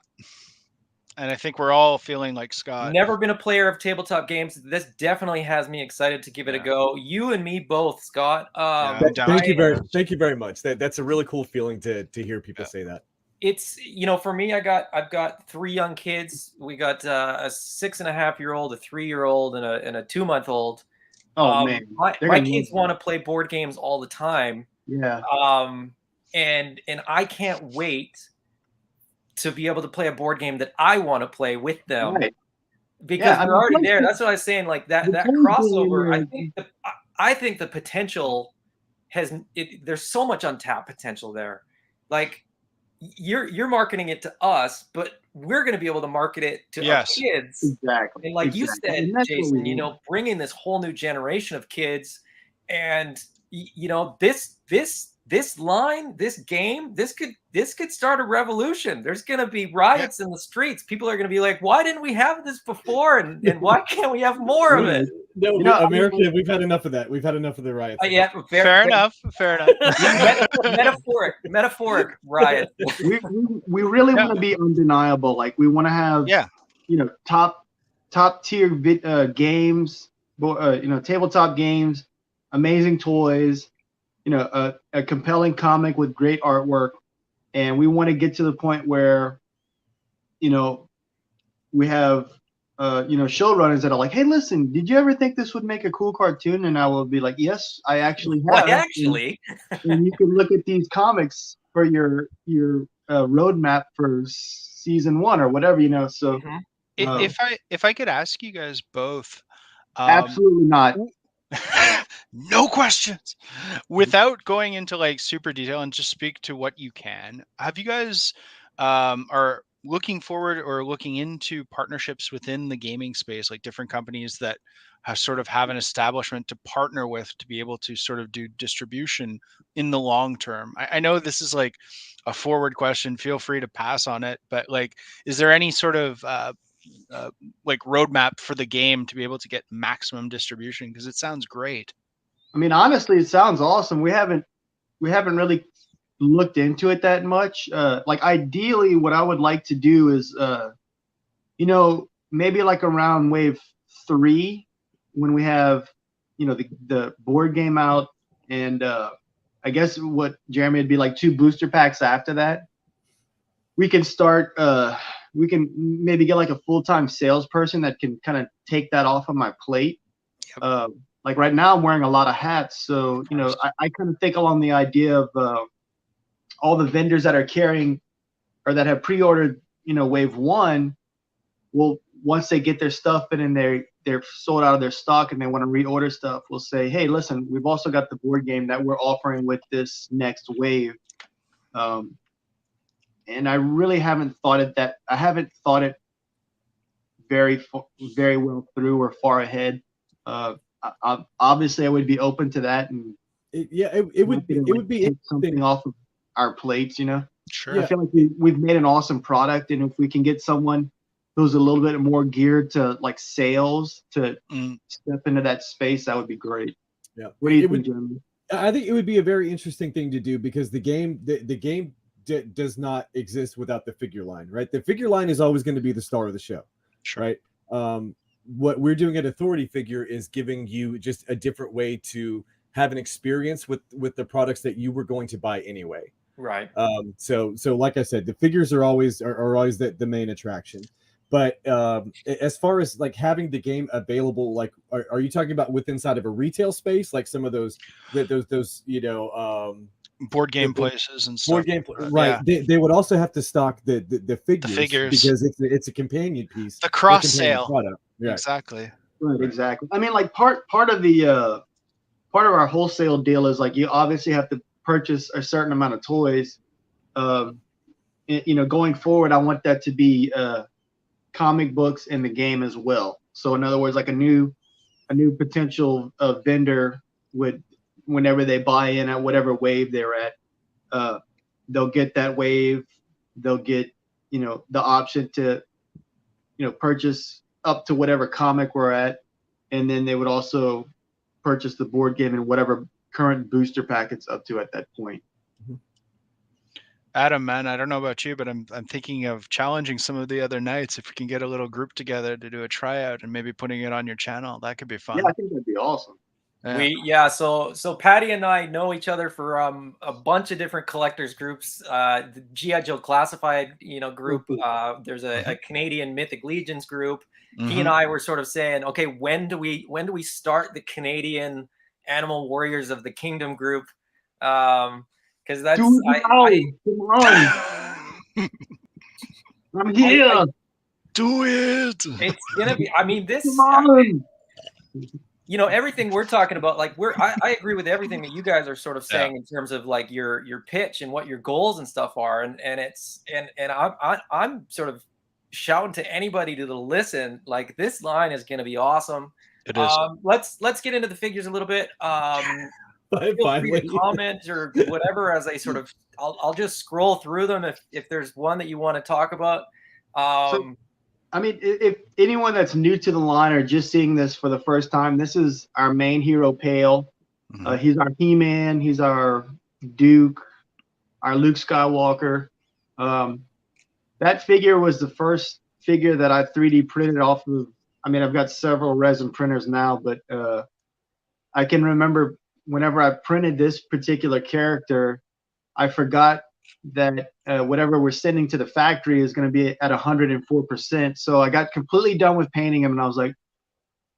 And I think we're all feeling like Scott. Never been a player of tabletop games. This definitely has me excited to give it a go. You and me both, Scott. Thank you very much. That's a really cool feeling to hear people say that. It's for me, I've got 3 young kids. We got a 6.5-year-old, a 3-year-old, and a 2-month-old. Oh man, my kids want to play board games all the time. Yeah. And I can't wait to be able to play a board game that I want to play with them, right? Because they're already there. That's what I was saying. Like that crossover. I think the potential there's so much untapped potential there. Like you're marketing it to us, but we're going to be able to market it to our kids. Exactly. And like you said, Jason, bringing this whole new generation of kids And you know, this line, this game, this could start a revolution. There's going to be riots in the streets. People are going to be like, why didn't we have this before? And why can't we have more of it? No, You know, America, we've had enough of that. We've had enough of the riots. Yeah, Fair enough. Metaphoric riot. We really want to be undeniable. Like we want to have, you know, top tier games, you know, tabletop games, amazing toys, you know, a compelling comic with great artwork, and we want to get to the point where, you know, we have you know, showrunners that are like, hey, listen, did you ever think this would make a cool cartoon? And I will be like, yes, I actually have. Well, actually. And you can look at these comics for your roadmap for season 1 or whatever, you know. So if I could ask you guys both, absolutely not. No questions. Without going into like super detail, and just speak to what you can. Have you guys are looking forward or looking into partnerships within the gaming space, like different companies that have an establishment to partner with to be able to sort of do distribution in the long term? I know this is like a forward question. Feel free to pass on it, but like, is there any sort of like roadmap for the game to be able to get maximum distribution? Because it sounds great. I mean, honestly, it sounds awesome. We haven't really looked into it that much. Like ideally, what I would like to do is, you know, maybe like around wave 3, when we have, you know, the board game out, and I guess what, Jeremy, it'd be like 2 booster packs after that. We can start. We can maybe get like a full-time salesperson that can kind of take that off of my plate. Yep. Like right now, I'm wearing a lot of hats, so you know, I kind of think along the idea of all the vendors that are carrying or that have pre-ordered, you know, wave 1, will, once they get their stuff in and they're sold out of their stock and they want to reorder stuff, we'll say, hey, listen, we've also got the board game that we're offering with this next wave. And I really haven't thought it very well through or far ahead. Obviously, I would be open to that, and it would be take something off of our plates, you know. Sure. I feel like we've made an awesome product, and if we can get someone who's a little bit more geared to like sales to step into that space, that would be great. Yeah. What do you think, Jeremy? I think it would be a very interesting thing to do, because the game does not exist without the figure line, right? The figure line is always going to be the star of the show, sure. Right? What we're doing at Authority Figure is giving you just a different way to have an experience with the products that you were going to buy anyway. Right. So like I said, the figures are always the main attraction. But as far as like having the game available, like are you talking about inside of a retail space, like some of those you know, board game places and stuff? Board game, right? Yeah. They would also have to stock the figures because it's a companion piece. The cross sale product. Yeah. Exactly. Right, exactly. I mean, like part of the part of our wholesale deal is like you obviously have to purchase a certain amount of toys. You know, going forward, I want that to be comic books in the game as well. So in other words, like a new potential vendor would, whenever they buy in at whatever wave they're at, they'll get that wave. They'll get, you know, the option to, you know, purchase up to whatever comic we're at, and then they would also purchase the board game and whatever current booster pack it's up to at that point. Adam, man, I don't know about you, but I'm thinking of challenging some of the other nights. If we can get a little group together to do a tryout and maybe putting it on your channel, that could be fun. Yeah, I think that'd be awesome. Yeah. So Patty and I know each other for a bunch of different collectors groups. The G.I. Joe Classified, you know, group. There's a Canadian Mythic Legions group. He and I were sort of saying, okay, when do we start the Canadian Animal Warriors of the Kingdom group? Because that's come on. I'm here. Do it. It's gonna be. I mean, this. You know, everything we're talking about, like I agree with everything that you guys are sort of saying in terms of like your pitch and what your goals and stuff are, and I'm sort of shouting to anybody to listen, like this line is going to be awesome. It is. Let's get into the figures a little bit. Feel free to comment or whatever as I sort of. I'll just scroll through them if there's one that you want to talk about. So, I mean, if anyone that's new to the line or just seeing this for the first time, this is our main hero, Pale. He's our He-Man. He's our Duke, our Luke Skywalker. That figure was the first figure that I 3D printed off of. I mean, I've got several resin printers now, but I can remember whenever I printed this particular character, I forgot that whatever we're sending to the factory is going to be at 104%. So I got completely done with painting him, and I was like,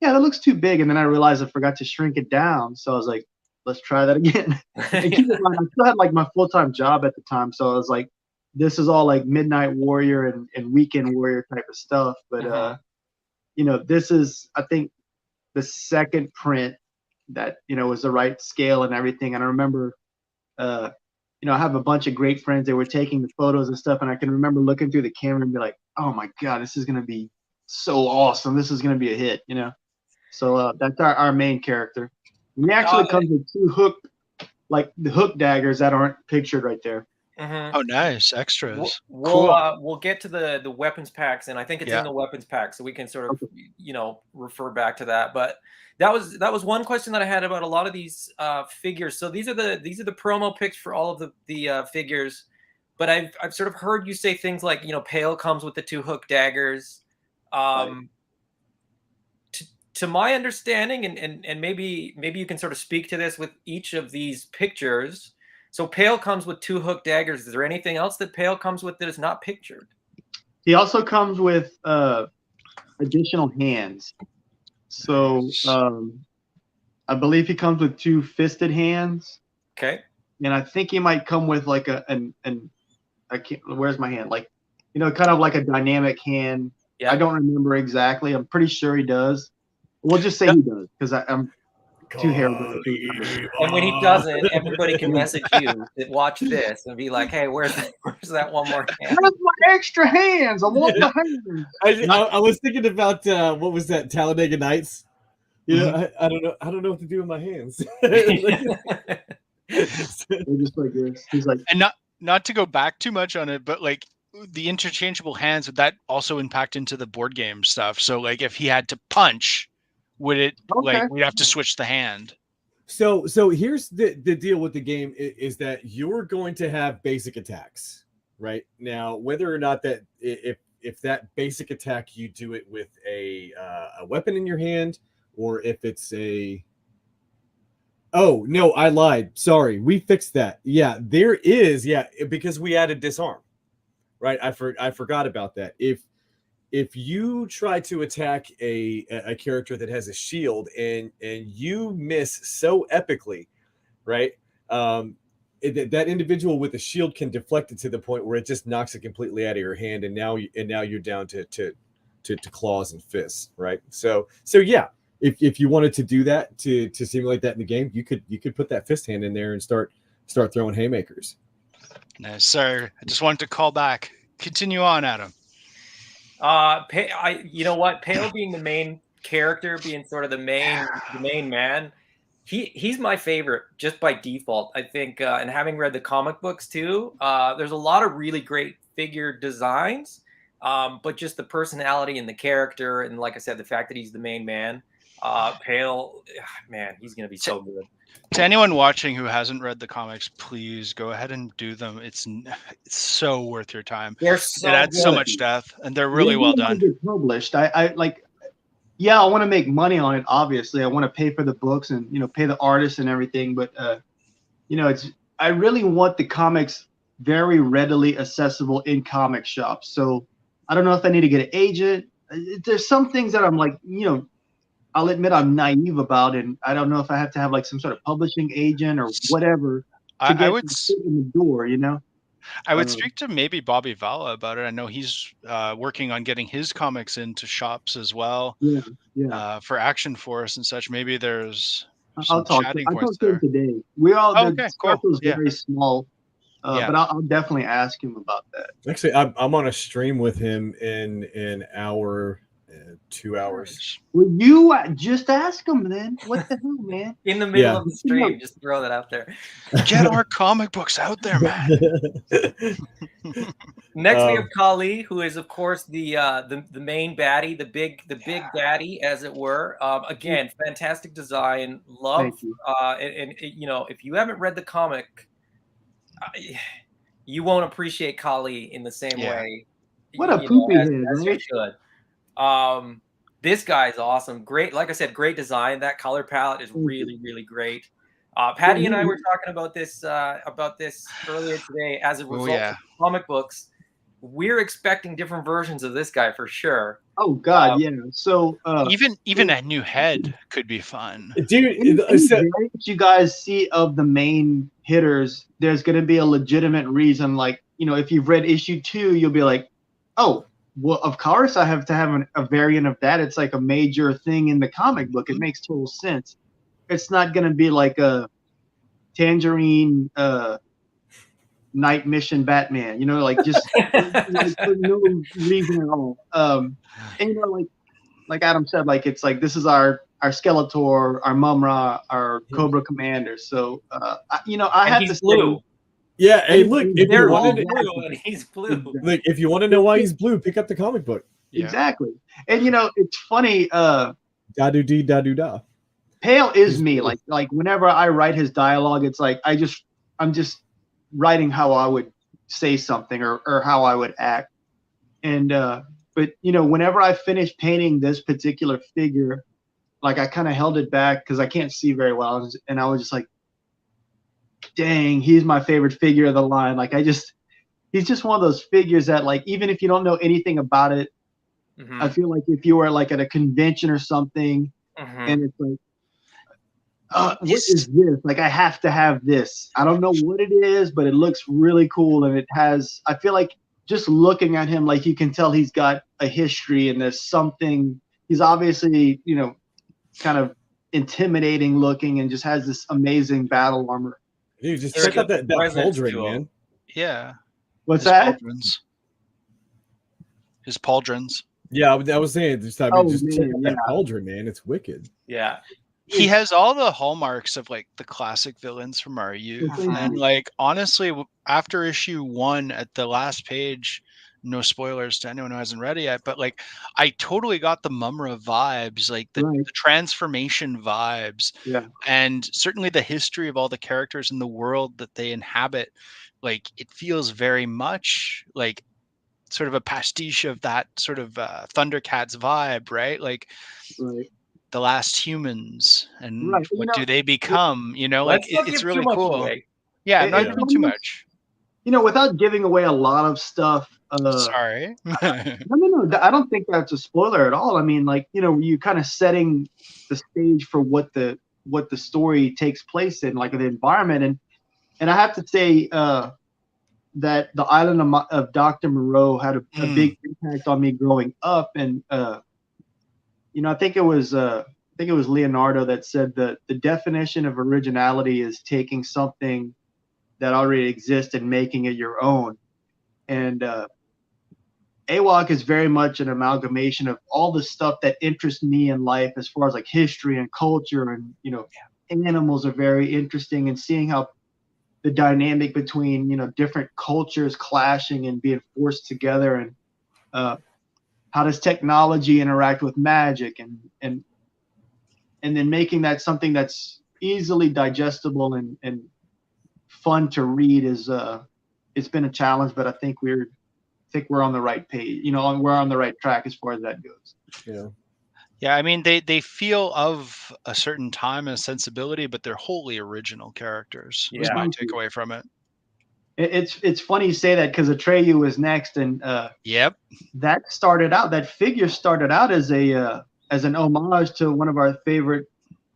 yeah, that looks too big. And then I realized I forgot to shrink it down. So I was like, let's try that again. And keep in mind, I still had like my full-time job at the time. So I was like, this is all like Midnight Warrior and Weekend Warrior type of stuff. But, you know, this is, I think, the second print that, you know, was the right scale and everything. And I remember, you know, I have a bunch of great friends that were taking the photos and stuff. And I can remember looking through the camera and be like, oh my God, this is going to be so awesome. This is going to be a hit, you know? So that's our main character. And he actually comes with two the hook daggers that aren't pictured right there. Oh, nice. Extras. We'll get to the weapons packs, and I think it's in the weapons pack, so we can sort of you know, refer back to that. But that was one question that I had about a lot of these figures. So these are the promo pics for all of the figures. But I've sort of heard you say things like, you know, Pale comes with the two hook daggers. To my understanding, and maybe you can sort of speak to this with each of these pictures. So Pale comes with two hook daggers. Is there anything else that Pale comes with that is not pictured? He also comes with additional hands. So I believe he comes with two fisted hands. Okay. And I think he might come with like where's my hand? Like, you know, kind of like a dynamic hand. Yeah. I don't remember exactly. I'm pretty sure he does. We'll just say he does, because I'm too hairy. And when he doesn't, everybody can message you that watch this and be like, "Hey, where's that one more hand? Where's my extra hands? I want the hands." I was thinking about what was that, Talladega Nights? You know, I don't know what to do with my hands. They're just like this. He's like, and not to go back too much on it, but like the interchangeable hands, would that also impact into the board game stuff? So like if he had to punch, would it like we'd have to switch the hand? So here's the deal with the game is that you're going to have basic attacks, right? Now, whether or not that if that basic attack you do it with a weapon in your hand, or if it's oh no, I lied. Sorry, we fixed that. Yeah, there is, because we added disarm, right? I forgot about that. If you try to attack a character that has a shield and you miss so epically, right? That individual with the shield can deflect it to the point where it just knocks it completely out of your hand, and now you're down to claws and fists, right? So yeah, if you wanted to do that to simulate that in the game, you could put that fist hand in there and start throwing haymakers. No, sir. I just wanted to call back. Continue on, Adam. You know what? Pale being the main character, being sort of the main man, he's my favorite just by default. I think, and having read the comic books too, there's a lot of really great figure designs, but just the personality and the character, and like I said, the fact that he's the main man, Pale, man, he's gonna be so good. To anyone watching who hasn't read the comics, please go ahead and do them. It's so worth your time. It adds so much depth, and they're really well done. Published. I like. Yeah, I want to make money on it. Obviously, I want to pay for the books and pay the artists and everything. But I really want the comics very readily accessible in comic shops. So I don't know if I need to get an agent. There's some things that I'm like, I'll admit I'm naive about, and I don't know if I have to have like some sort of publishing agent or whatever to get in the door, I would speak to maybe Bobby Valla about it. I know he's working on getting his comics into shops as well. Yeah. For Action Force and such. Maybe there's I'll talk to him today. We all was very small, but I'll definitely ask him about that. Actually, I'm on a stream with him in our 2 hours. Well, you just ask him then. What the hell, man? In the middle Yeah. of the stream, just throw that out there. Get our comic books out there, man. Next, we have Kali, who is, of course, the main baddie, the big daddy, as it were. Again, fantastic design, love. Thank you. And you know, if you haven't read the comic, you won't appreciate Kali in the same way. What a poopy head, as you should. This guy is awesome. Great, like I said, great design. That color palette is really, really great. Patty and I were talking about this earlier today. As a result of comic books, we're expecting different versions of this guy for sure. Oh God, yeah. So even a new head could be fun, dude. You guys see of the main hitters, there's going to be a legitimate reason. Like, you know, if you've read issue 2, you'll be like, oh, well, of course I have to have a variant of that. It's like a major thing in the comic book. It makes total sense. It's not going to be like a Tangerine Night Mission Batman, you know, like just for no reason at all. And you know, like Adam said, like it's like this is our Skeletor, our Mumra, our Cobra Commander. So you know, I have to blue. say, yeah, hey, look, if you wanted blue and he's blue. Like, if you want to know why he's blue, pick up the comic book. Exactly. And you know, it's funny. Da do dee da do da. Pale is me. Like whenever I write his dialogue, it's like I'm just writing how I would say something or how I would act. And but you know, whenever I finished painting this particular figure, like I kind of held it back because I can't see very well, and I was just like, dang, he's my favorite figure of the line. Like he's just one of those figures that, like, even if you don't know anything about it, I feel like if you were like at a convention or something, and it's like, what is this? Like, I have to have this. I don't know what it is, but it looks really cool, and it has. I feel like just looking at him, like you can tell he's got a history, and there's something. He's obviously, you know, kind of intimidating looking, and just has this amazing battle armor. Dude, just check out that pauldron, man. Yeah. What's that? Pauldrons. His pauldrons. Yeah, I was saying, just check out that pauldron, man. It's wicked. Yeah. He has all the hallmarks of like the classic villains from our youth. And like, honestly, after issue 1 at the last page, no spoilers to anyone who hasn't read it yet, but like I totally got the Mumra vibes, like the transformation vibes, and certainly the history of all the characters in the world that they inhabit. Like, it feels very much like sort of a pastiche of that sort of Thundercats vibe, right? Like the last humans, and what do they become? You know, like it's really cool. Yeah, not giving too much. You know, without giving away a lot of stuff. Sorry. No. I don't think that's a spoiler at all. I mean, like, you know, you kind of setting the stage for what the story takes place in, like the environment, and I have to say that the island of Dr. Moreau had a big impact on me growing up, and you know, I think it was Leonardo that said that the definition of originality is taking something that already exists and making it your own. And AWOC is very much an amalgamation of all the stuff that interests me in life, as far as like history and culture, and you know, animals are very interesting, and seeing how the dynamic between, you know, different cultures clashing and being forced together, and how does technology interact with magic, and then making that something that's easily digestible and fun to read is it's been a challenge, but I think we're on the right page. You know, we're on the right track as far as that goes. Yeah, I mean, they feel of a certain time and a sensibility, but they're wholly original characters. Was my takeaway from it. It's funny you say that, because Atreyu was next, and that figure started out as an homage to one of our favorite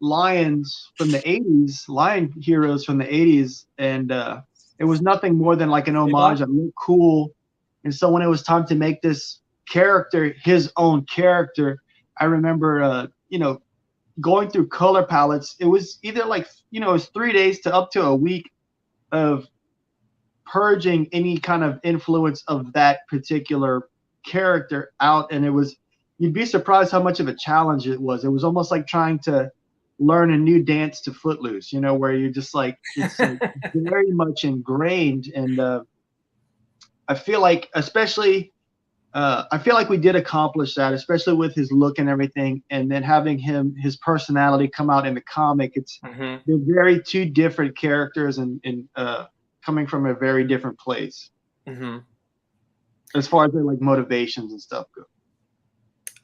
lions from the 80s, lion heroes from the 80s, and it was nothing more than like an homage that looked cool. And so when it was time to make this character his own character, I remember you know, going through color palettes. It was either like, you know, it was 3 days to up to a week of purging any kind of influence of that particular character out, and it was you'd be surprised how much of a challenge it was. It was almost like trying to learn a new dance to Footloose, you know, where you're just like, it's like very much ingrained. And I feel like, especially, I feel like we did accomplish that, especially with his look and everything, and then having his personality come out in the comic. It's they're very two different characters, and coming from a very different place as far as their like motivations and stuff go.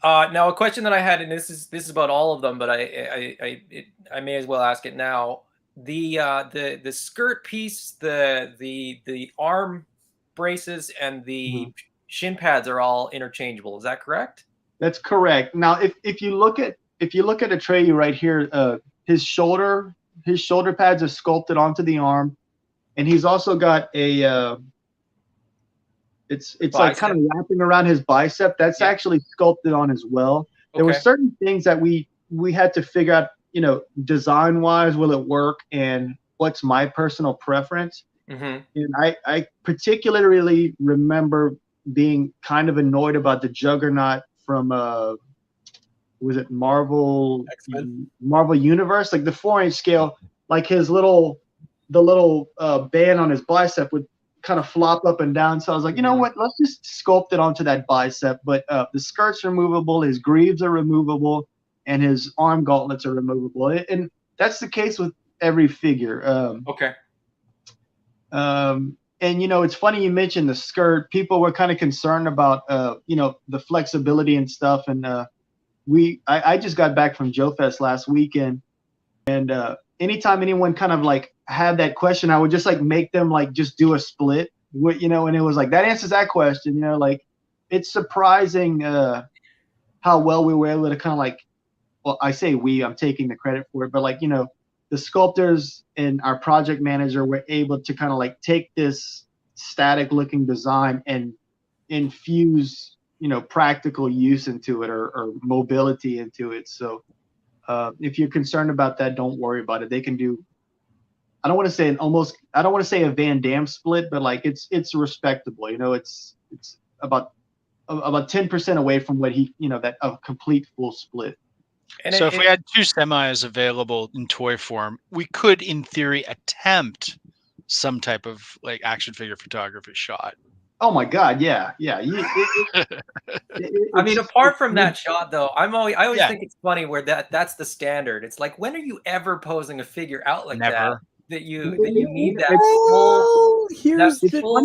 Now a question that I had, and this is about all of them, but I may as well ask it now. The skirt piece, the arm braces, and the shin pads are all interchangeable. Is that correct? That's correct. Now, if you look at Atreyu right here, his shoulder pads are sculpted onto the arm, and he's also got a it's like kind of wrapping around his bicep. That's actually sculpted on as well. There were certain things that we had to figure out, you know, design wise, will it work, and what's my personal preference. And I particularly remember being kind of annoyed about the Juggernaut from was it Marvel Universe, like the 4-inch scale, like the little band on his bicep would kind of flop up and down. So I was like, you know what, let's just sculpt it onto that bicep. But the skirt's removable, his greaves are removable, and his arm gauntlets are removable. And that's the case with every figure. And you know, it's funny you mentioned the skirt. People were kind of concerned about you know, the flexibility and stuff. And I just got back from Joe Fest last weekend, and anytime anyone kind of like had that question, I would just like make them like just do a split, you know, and it was like, that answers that question, you know. Like, it's surprising how well we were able to kind of like, well, I say we, I'm taking the credit for it, but like, you know, the sculptors and our project manager were able to kind of like take this static looking design and infuse, you know, practical use into it, or mobility into it. So if you're concerned about that, don't worry about it. They can do, I don't want to say a Van Damme split, but like it's respectable. You know, it's about 10% away from what he, you know, that a complete full split. And so if we had two semis available in toy form, we could, in theory, attempt some type of like action figure photography shot. Oh my God, yeah. I mean, apart from that shot, though, I always think it's funny where that's the standard. It's like, when are you ever posing a figure out like that you need that full? Here's the full.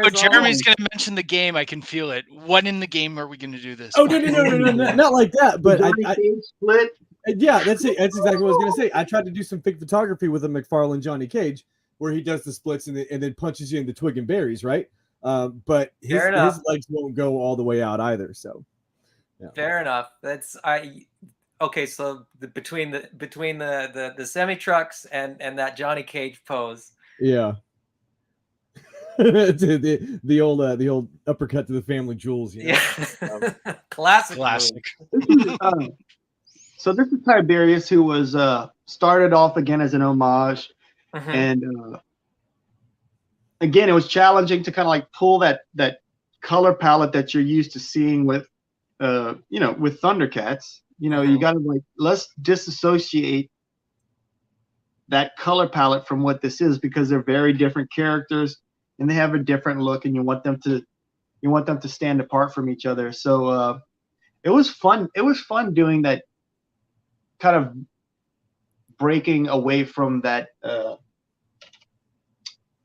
But Jeremy's going to mention the game. I can feel it. When in the game are we going to do this? Oh, no, not like that. But I split. Yeah, that's it. That's exactly what I was going to say. I tried to do some fake photography with a McFarlane Johnny Cage, where he does the splits and then punches you in the twig and berries, right? But his legs won't go all the way out either. So, yeah. Fair enough. Okay. So between the semi trucks and that Johnny Cage pose. Yeah. the old uppercut to the family jewels. You know? Yeah. Classic. So this is Tiberius, who was started off again as an homage. And again, it was challenging to kind of like pull that color palette that you're used to seeing with you know, with Thundercats. You know, you gotta like, let's disassociate that color palette from what this is, because they're very different characters and they have a different look, and you want them to stand apart from each other. So it was fun doing that, kind of breaking away from that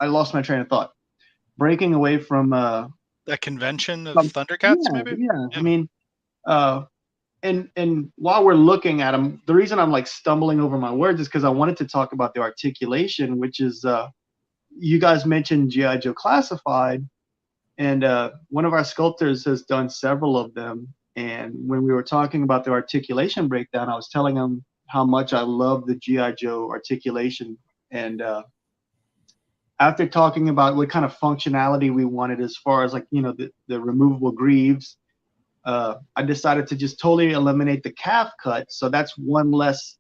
I lost my train of thought. Breaking away from that convention of Thundercats, maybe? Yeah. I mean, and while we're looking at them, the reason I'm like stumbling over my words is because I wanted to talk about the articulation, which is you guys mentioned G.I. Joe Classified, and one of our sculptors has done several of them. And when we were talking about the articulation breakdown, I was telling him how much I love the G.I. Joe articulation. And after talking about what kind of functionality we wanted as far as like, you know, the removable greaves, I decided to just totally eliminate the calf cut. So that's one less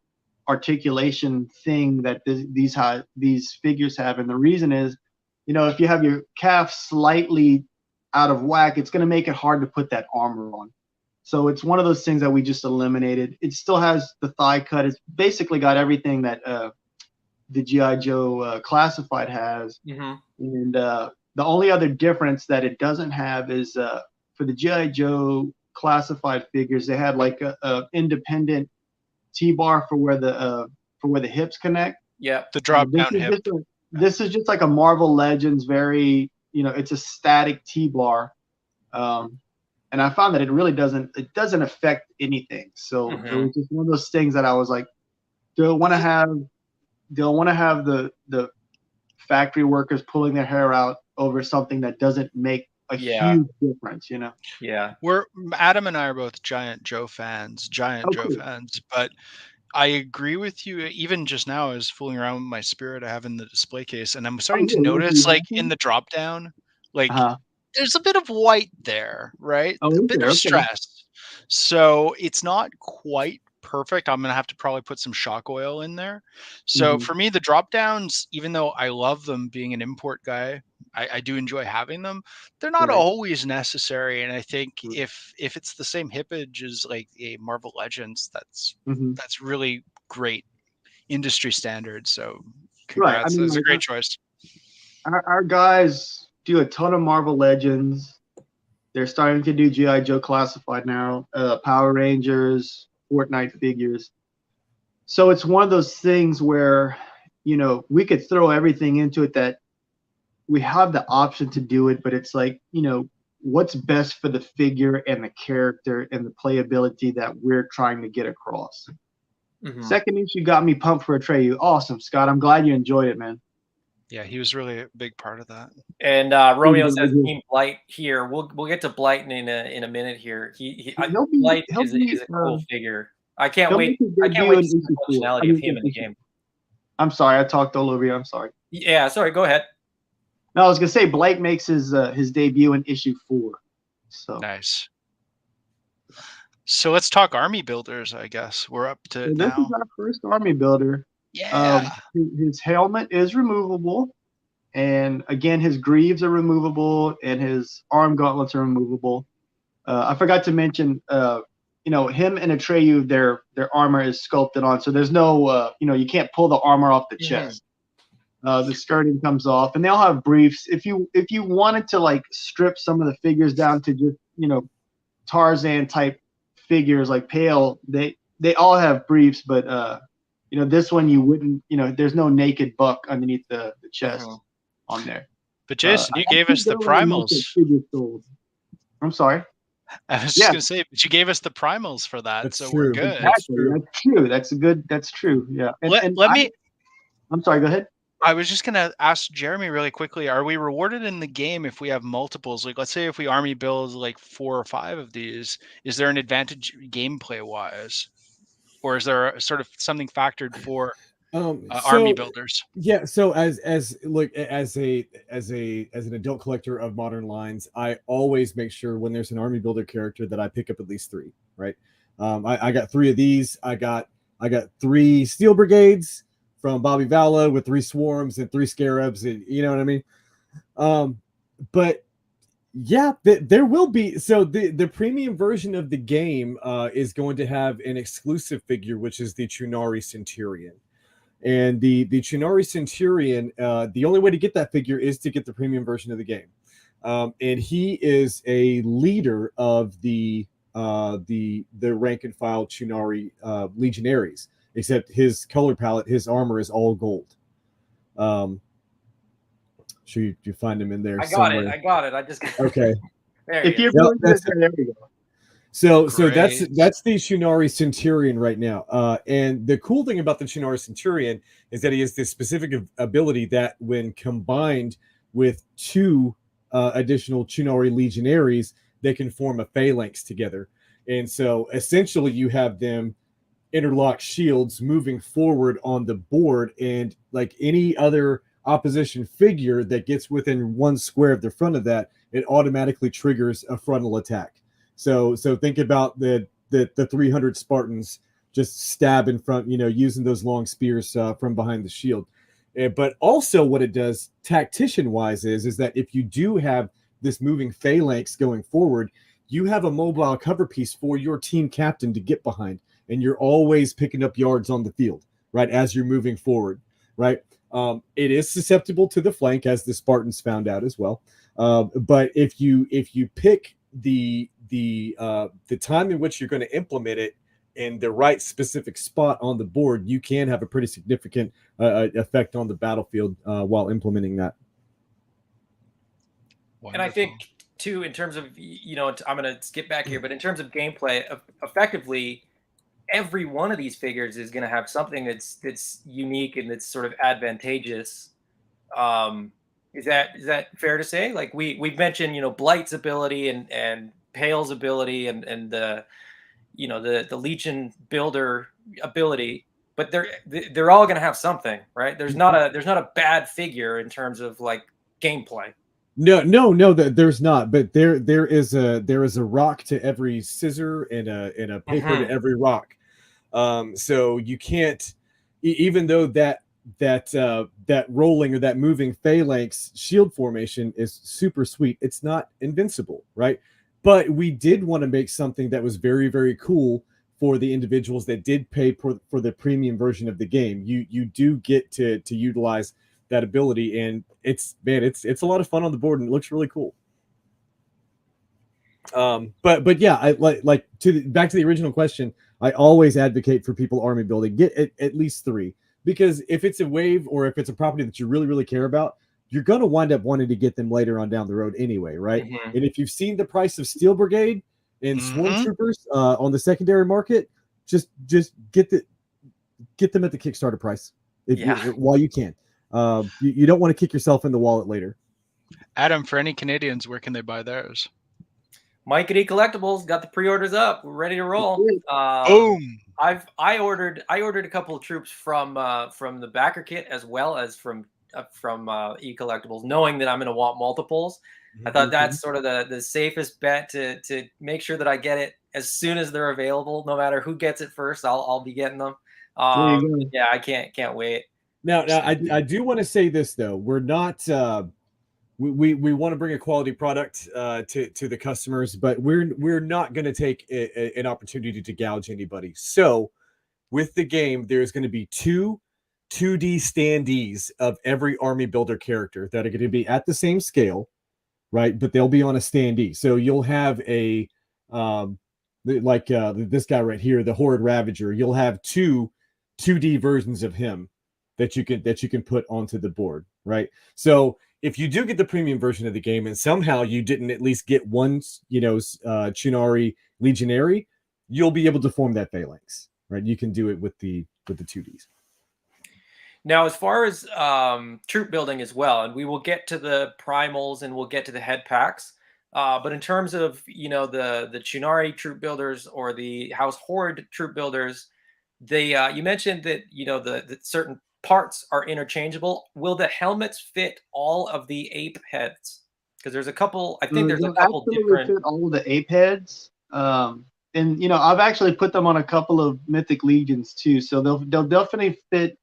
articulation thing that these figures have. And the reason is, you know, if you have your calf slightly out of whack, it's going to make it hard to put that armor on. So it's one of those things that we just eliminated. It still has the thigh cut. It's basically got everything that the G.I. Joe Classified has. Mm-hmm. And the only other difference that it doesn't have is for the G.I. Joe Classified figures, they had like a independent T-bar for where the hips connect. Yeah. The drop down hip. This is just like a Marvel Legends, very, it's a static T-bar. And I found that it really doesn't affect anything. So it was just one of those things that I was like, they'll want to have the factory workers pulling their hair out over something that doesn't make a huge difference, Yeah. Adam and I are both giant Joe fans, but I agree with you. Even just now, I was fooling around with my Spirit I have in the display case, and I'm starting to notice, like in the drop down, like there's a bit of white there, right? A bit of stress. So it's not quite perfect. I'm gonna have to probably put some shock oil in there. So for me, the drop downs, even though I love them, being an import guy, I do enjoy having them. They're not always necessary, and I think if it's the same hippage as like a Marvel Legends, that's really great industry standard. So congrats, that's a great choice. Our guys do a ton of Marvel Legends. They're starting to do G.I. Joe Classified now, Power Rangers, Fortnite figures. So it's one of those things where, we could throw everything into it, that we have the option to do it, but it's like, what's best for the figure and the character and the playability that we're trying to get across. Second issue got me pumped for Atreyu. Awesome, Scott. I'm glad you enjoyed it, man. Yeah, he was really a big part of that. And Romeo says Team Blight here. We'll get to Blight in a minute here. Blight is a cool figure. I can't wait. I can't wait to see the functionality of him in the game. I'm sorry, I talked all over you. I'm sorry. Yeah, sorry. Go ahead. No, I was gonna say Blight makes his debut in issue 4. So nice. So let's talk army builders. I guess we're up to now. This is our first army builder. Yeah. His helmet is removable, and again, his greaves are removable, and his arm gauntlets are removable. I forgot to mention, him and Atreyu, their armor is sculpted on, so there's no, you can't pull the armor off the chest. The skirting comes off, and they all have briefs. If you wanted to like strip some of the figures down to just Tarzan type figures like Pale, they all have briefs, but this one you wouldn't, there's no naked buck underneath the chest on there. But Jason, you gave us the primals. I'm sorry. I was just gonna say, but you gave us the primals for that, that's so true. we're good. That's true. That's true. Yeah. I'm sorry. Go ahead. I was just gonna ask Jeremy really quickly: are we rewarded in the game if we have multiples? Like, let's say if we army build like 4 or 5 of these, is there an advantage gameplay wise, or is there a, sort of something factored for army builders? Yeah. So as an adult collector of modern lines, I always make sure when there's an army builder character that I pick up at least 3. Right. I got 3 of these. I got 3 Steel Brigades from Bobby Vala with 3 Swarms and 3 Scarabs, and you know what I mean. But yeah, there will be. So the premium version of the game is going to have an exclusive figure, which is the Chunari Centurion. And the Chunari Centurion, the only way to get that figure is to get the premium version of the game. And he is a leader of the rank and file Chunari legionaries, except his color palette, his armor is all gold. Sure you find him in there. I got it. I just okay. There if you go. There we go. So Great. that's the Chunari Centurion right now. And the cool thing about the Chunari Centurion is that he has this specific ability that when combined with 2 additional Chunari legionaries, they can form a phalanx together. And so essentially you have them interlock shields moving forward on the board, and like any other opposition figure that gets within 1 square of the front of that, it automatically triggers a frontal attack. So think about the 300 Spartans just stab in front, using those long spears from behind the shield. But also what it does tactician wise is that if you do have this moving phalanx going forward, you have a mobile cover piece for your team captain to get behind, and you're always picking up yards on the field, right, as you're moving forward, right? It is susceptible to the flank, as the Spartans found out as well. But if you pick the time in which you're going to implement it in the right specific spot on the board, you can have a pretty significant effect on the battlefield while implementing that. Wonderful. And I think too, in terms of, I'm going to skip back here, but in terms of gameplay, effectively, every one of these figures is going to have something that's unique and that's sort of advantageous. Is that fair to say? Like we've mentioned, Blight's ability and Pale's ability and the Legion builder ability, but they're all going to have something, right? There's not a bad figure in terms of like gameplay. No, there's not. But there is a rock to every scissor and a paper to every rock. So you can't, even though that rolling or that moving phalanx shield formation is super sweet, it's not invincible, right? But we did want to make something that was very, very cool for the individuals that did pay for the premium version of the game. You do get to utilize that ability, and it's a lot of fun on the board, and it looks really cool. But yeah, I like back to the original question. I always advocate for people army building. Get at least 3, because if it's a wave or if it's a property that you really, really care about, you're going to wind up wanting to get them later on down the road anyway, right? And if you've seen the price of Steel Brigade and Swarm Troopers on the secondary market, just get them at the Kickstarter price while you can. You don't want to kick yourself in the wallet later. Adam, for any Canadians, where can they buy theirs? Mike at eCollectibles got the pre-orders up. We're ready to roll. Boom! I ordered a couple of troops from the backer kit as well as from eCollectibles, knowing that I'm going to want multiples. I thought that's sort of the safest bet to make sure that I get it as soon as they're available. No matter who gets it first, I'll be getting them. Yeah, I can't wait. Now I do want to say this though. We're not we want to bring a quality product to the customers, but we're not going to take an opportunity to gouge anybody. So with the game, there's going to be 2 2D standees of every army builder character that are going to be at the same scale, right? But they'll be on a standee. So you'll have a this guy right here, the Horde Ravager. You'll have 2 2D versions of him that you can put onto the board, right? So if you do get the premium version of the game and somehow you didn't at least get one, Chunari Legionary, you'll be able to form that phalanx, right? You can do it with the 2Ds. Now, as far as troop building as well, and we will get to the primals and we'll get to the head packs, but in terms of the Chunari troop builders or the House Horde troop builders, you mentioned that the certain parts are interchangeable. Will the helmets fit all of the ape heads? Because there's a couple. I think there's a couple different. Fit all of the ape heads, and I've actually put them on a couple of Mythic Legions too, so they'll definitely fit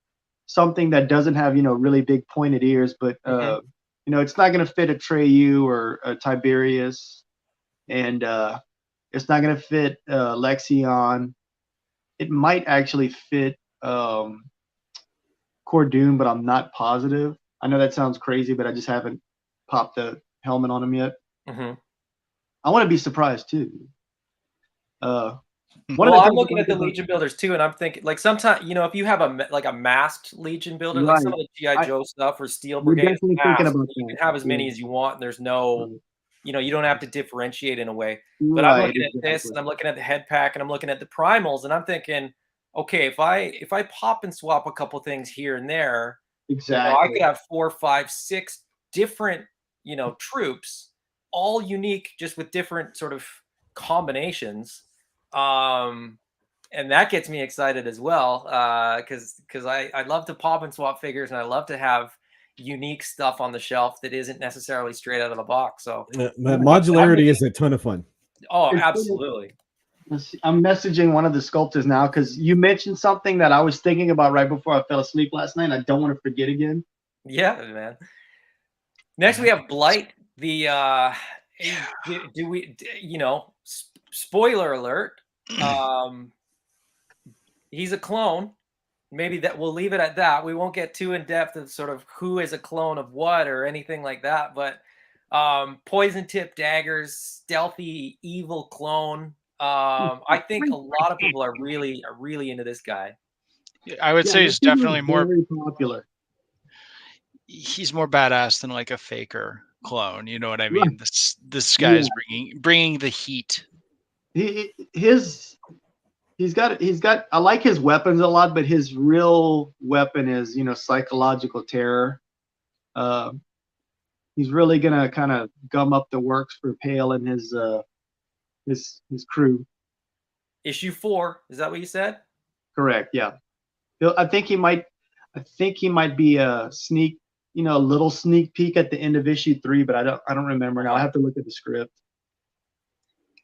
something that doesn't have really big pointed ears, but it's not going to fit a Treyu or a Tiberius, and it's not going to fit Lexion. It might actually fit Cordoon, but I'm not positive. I know that sounds crazy, but I just haven't popped the helmet on him yet. I want to be surprised too. Well, I'm looking at the Legion builders too, and I'm thinking like sometimes if you have a masked Legion builder, like some of the GI Joe stuff or Steel Brigade, you can have as many as you want, and there's no, you don't have to differentiate in a way. But I'm looking at this, and I'm looking at the head pack, and I'm looking at the primals, and I'm thinking, okay, if I pop and swap a couple things here and there, I could have 4, 5, 6 different troops, all unique, just with different sort of combinations. And that gets me excited as well, because I love to pop and swap figures, and I love to have unique stuff on the shelf that isn't necessarily straight out of the box. So modularity is a ton of fun. Oh, absolutely. I'm messaging one of the sculptors now because you mentioned something that I was thinking about right before I fell asleep last night. I don't want to forget again. Yeah, man. Next we have Blight. do we, you know, spoiler alert, he's a clone. Maybe that we'll leave it at that. We won't get too in depth of sort of who is a clone of what or anything like that. But poison tip daggers, stealthy, evil clone. I think a lot of people are really into this guy. I would say he's definitely more popular. He's more badass than like a faker clone. You know what I mean? This guy is bringing the heat. He's got I like his weapons a lot, but his real weapon is, you know, psychological terror. He's really gonna kind of gum up the works for Pale and his crew. Issue 4, is that what you said? Correct. Yeah. I think he might be a sneak, you know, a little sneak peek at the end of issue 3, but I don't remember now. I have to look at the script.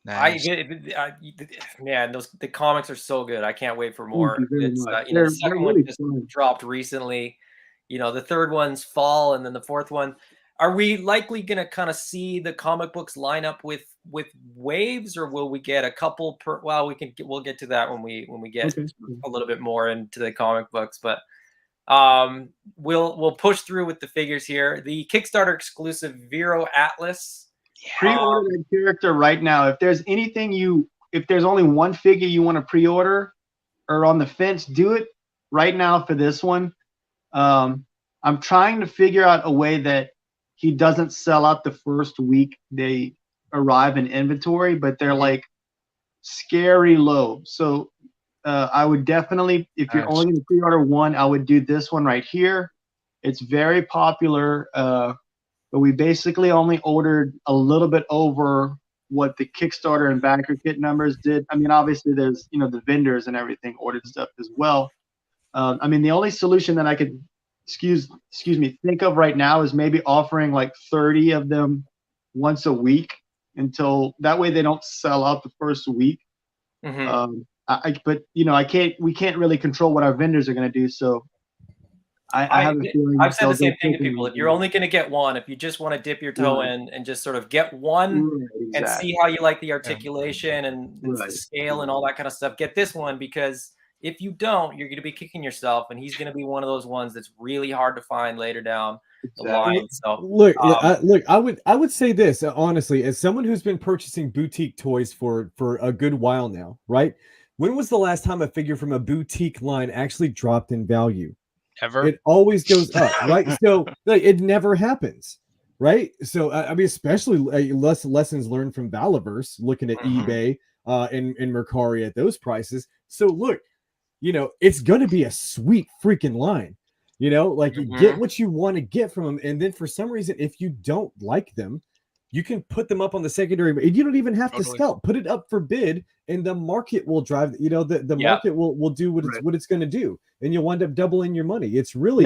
Nice. Man, the comics are so good. I can't wait for more. It's you know, They're the second really one just fun. dropped recently. You know, the third one's fall, and then the fourth one. Are we likely going to kind of see the comic books line up with waves, or will we get a couple per? Well, we'll get to that when we get a little bit more into the comic books, but we'll push through with the figures here. The Kickstarter exclusive Vero Atlas. Pre-order that character right now. If there's only one figure you want to pre-order or on the fence, do it right now for this one. I'm trying to figure out a way that he doesn't sell out the first week they arrive in inventory, but they're like scary low. So I would definitely, if you're only going to pre-order one, I would do this one right here. It's very popular. But we basically only ordered a little bit over what the Kickstarter and backer kit numbers did. I mean, obviously there's, you know, the vendors and everything ordered stuff as well. I mean, the only solution that I could, excuse me, think of right now is maybe offering like 30 of them once a week until that way they don't sell out the first week. But you know, we can't really control what our vendors are going to do. So I have a feeling I've said the same thing to people. If you're only going to get one, if you just want to dip your toe in and just sort of get one and see how you like the articulation and the scale and all that kind of stuff, get this one, because if you don't, you're going to be kicking yourself, and he's going to be one of those ones that's really hard to find later down the line. So look, I would say this honestly, as someone who's been purchasing boutique toys for a good while now, right? When was the last time a figure from a boutique line actually dropped in value? Ever. It always goes up, right? So like, it never happens, right? So I mean, especially lessons learned from Valaverse, looking at eBay and Mercari at those prices. So look, you know, it's going to be a sweet freaking line. You know, like you get what you want to get from them, and then for some reason, if you don't like them, you can put them up on the secondary. You don't even have to scalp. Put it up for bid, and the market will drive. You know, the market will do what it's going to do, and you'll wind up doubling your money. It's really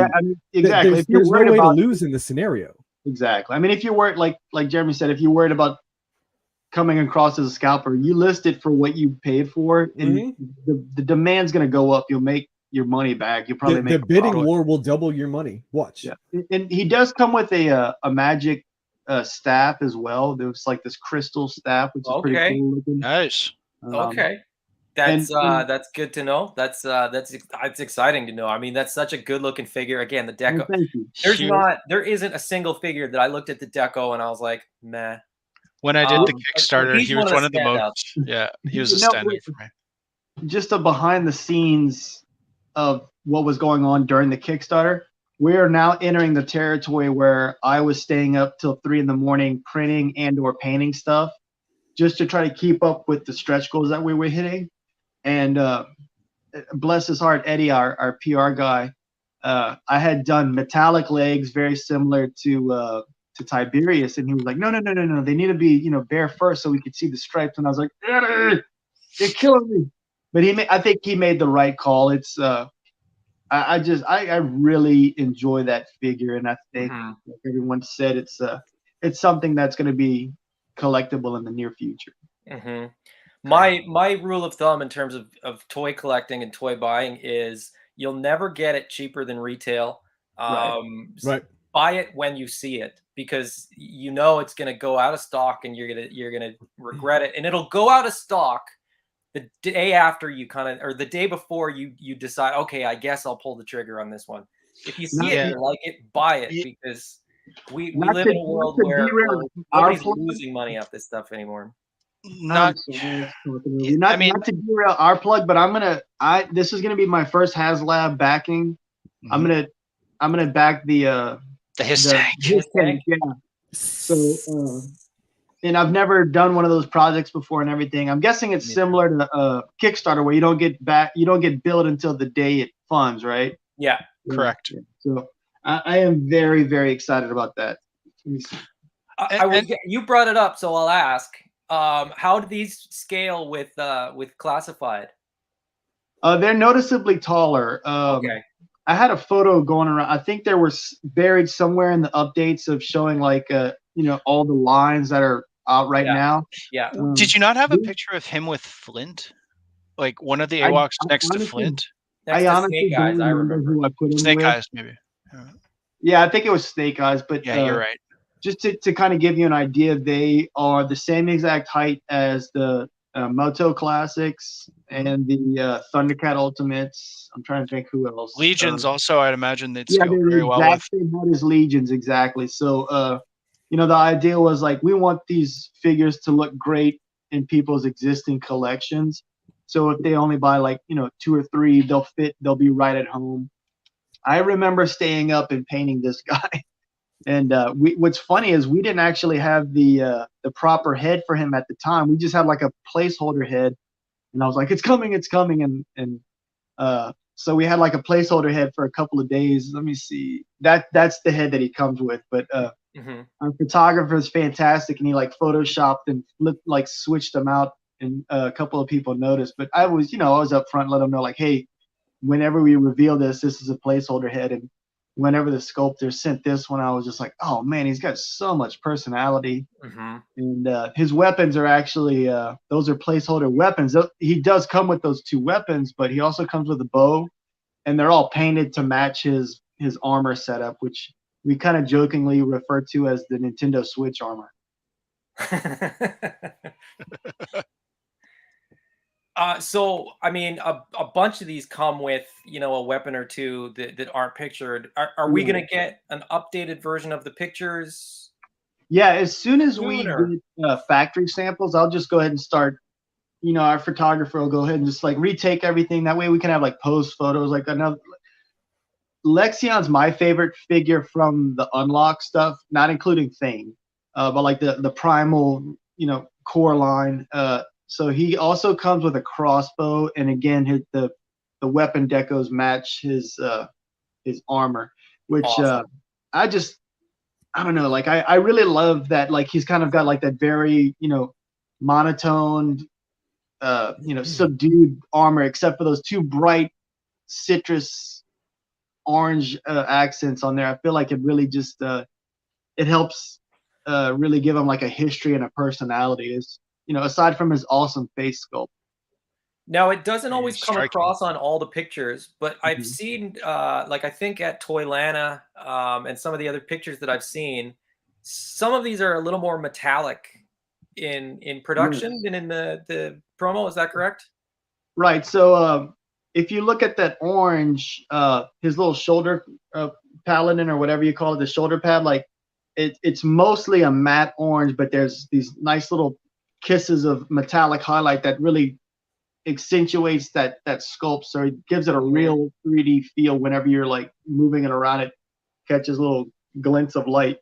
exactly. There's no way to lose in the scenario. Exactly. I mean, if you're worried, like Jeremy said, if you're worried about coming across as a scalper, you list it for what you paid for, and the demand's going to go up. You'll make your money back. You'll probably make the bidding war will double your money. Watch. Yeah, and he does come with a magic staff as well. There's like this crystal staff, which is pretty cool looking. Nice. That's good to know. That's exciting to know. I mean, that's such a good looking figure. Again, the deco. There isn't a single figure that I looked at the deco and I was like, meh. When I did the Kickstarter, he was one of the most. Yeah, he was a standout for me. Just a behind the scenes of what was going on during the Kickstarter. We are now entering the territory where I was staying up till 3 a.m. printing and/or painting stuff, just to try to keep up with the stretch goals that we were hitting. And bless his heart, Eddie, our PR guy, I had done metallic legs very similar to Tiberius, and he was like, no, they need to be, you know, bare first so we could see the stripes. And I was like, you're killing me. But I think he made the right call. It's I really enjoy that figure, and I think like everyone said, it's something that's going to be collectible in the near future. My rule of thumb in terms of toy collecting and toy buying is you'll never get it cheaper than retail. Right. buy it when you see it, because you know it's going to go out of stock and you're going to regret it, and it'll go out of stock the day after you or the day before you decide, okay, I guess I'll pull the trigger on this one. If you see it and you like it, buy it, because we live in a world where nobody's losing money off this stuff anymore. Not to derail our plug, but this is gonna be my first HasLab backing. I'm gonna back the his tank. Yeah. So and I've never done one of those projects before and everything. I'm guessing it's similar to Kickstarter, where you don't get billed until the day it funds, right? Yeah, correct. Yeah. So I am very, very excited about that. Let me see. You brought it up, so I'll ask. How do these scale with classified? They're noticeably taller. Okay. I had a photo going around. I think there was buried somewhere in the updates of showing like all the lines that are out right now. Yeah. Did you not have a picture of him with Flint? Like one of the AWOCs next to Flint? I honestly don't remember who I put him Snake with. Eyes, maybe. Yeah, I think it was Snake Eyes, but yeah, you're right. Just to kind of give you an idea, they are the same exact height as the Moto Classics and the Thundercat Ultimates. I'm trying to think who else. Legions also, I'd imagine they'd scale very well with. Same height as Legions, exactly. So, the idea was like, we want these figures to look great in people's existing collections. So if they only buy like, 2 or 3, they'll be right at home. I remember staying up and painting this guy. And what's funny is we didn't actually have the proper head for him at the time. We just had like a placeholder head, and I was like, it's coming, and so we had like a placeholder head for a couple of days. Let me see. That's the head that he comes with. But our photographer is fantastic, and he like photoshopped and switched them out, and a couple of people noticed. But I was up front, let them know like, hey, whenever we reveal this is a placeholder head. And whenever the sculptor sent this one, I was just like, oh man, he's got so much personality. And his weapons are actually those are placeholder weapons. He does come with those 2 weapons, but he also comes with a bow, and they're all painted to match his armor setup, which we kind of jokingly refer to as the Nintendo Switch armor. So I mean, a bunch of these come with a weapon or 2 that aren't pictured. Are we gonna get an updated version of the pictures? Yeah, as soon as we get factory samples, I'll just go ahead and start. Our photographer will go ahead and just like retake everything. That way we can have like post photos. Like another Lexion's my favorite figure from the unlock stuff, not including Thane, but like the primal core line. So he also comes with a crossbow, and again, the weapon decos match his armor, which awesome. I don't know, like I really love that. Like he's kind of got like that very monotoned, subdued armor, except for those 2 bright citrus orange accents on there. I feel like it really just it helps really give him like a history and a personality. Is aside from his awesome face sculpt. Now, it doesn't always come across on all the pictures, but I've seen, like I think at Toylanta and some of the other pictures that I've seen, some of these are a little more metallic in production than in the promo. Is that correct? Right. So if you look at that orange, his little shoulder paladin or whatever you call it, the shoulder pad, like it's mostly a matte orange, but there's these nice little kisses of metallic highlight that really accentuates that sculpt, so it gives it a real 3D feel whenever you're like moving it around. It catches little glints of light.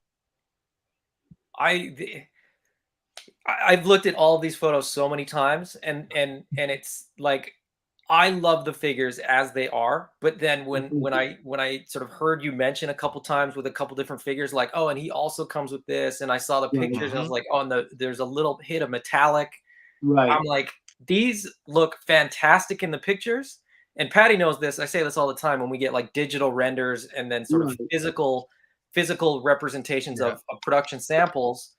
I've looked at all of these photos so many times, and it's like I love the figures as they are, but then when I sort of heard you mention a couple times with a couple different figures, like, oh, and he also comes with this, and I saw the pictures, and I was like, oh, and there's a little hit of metallic. Right. I'm like, these look fantastic in the pictures, and Patty knows this. I say this all the time when we get like digital renders and then sort of physical representations of production samples.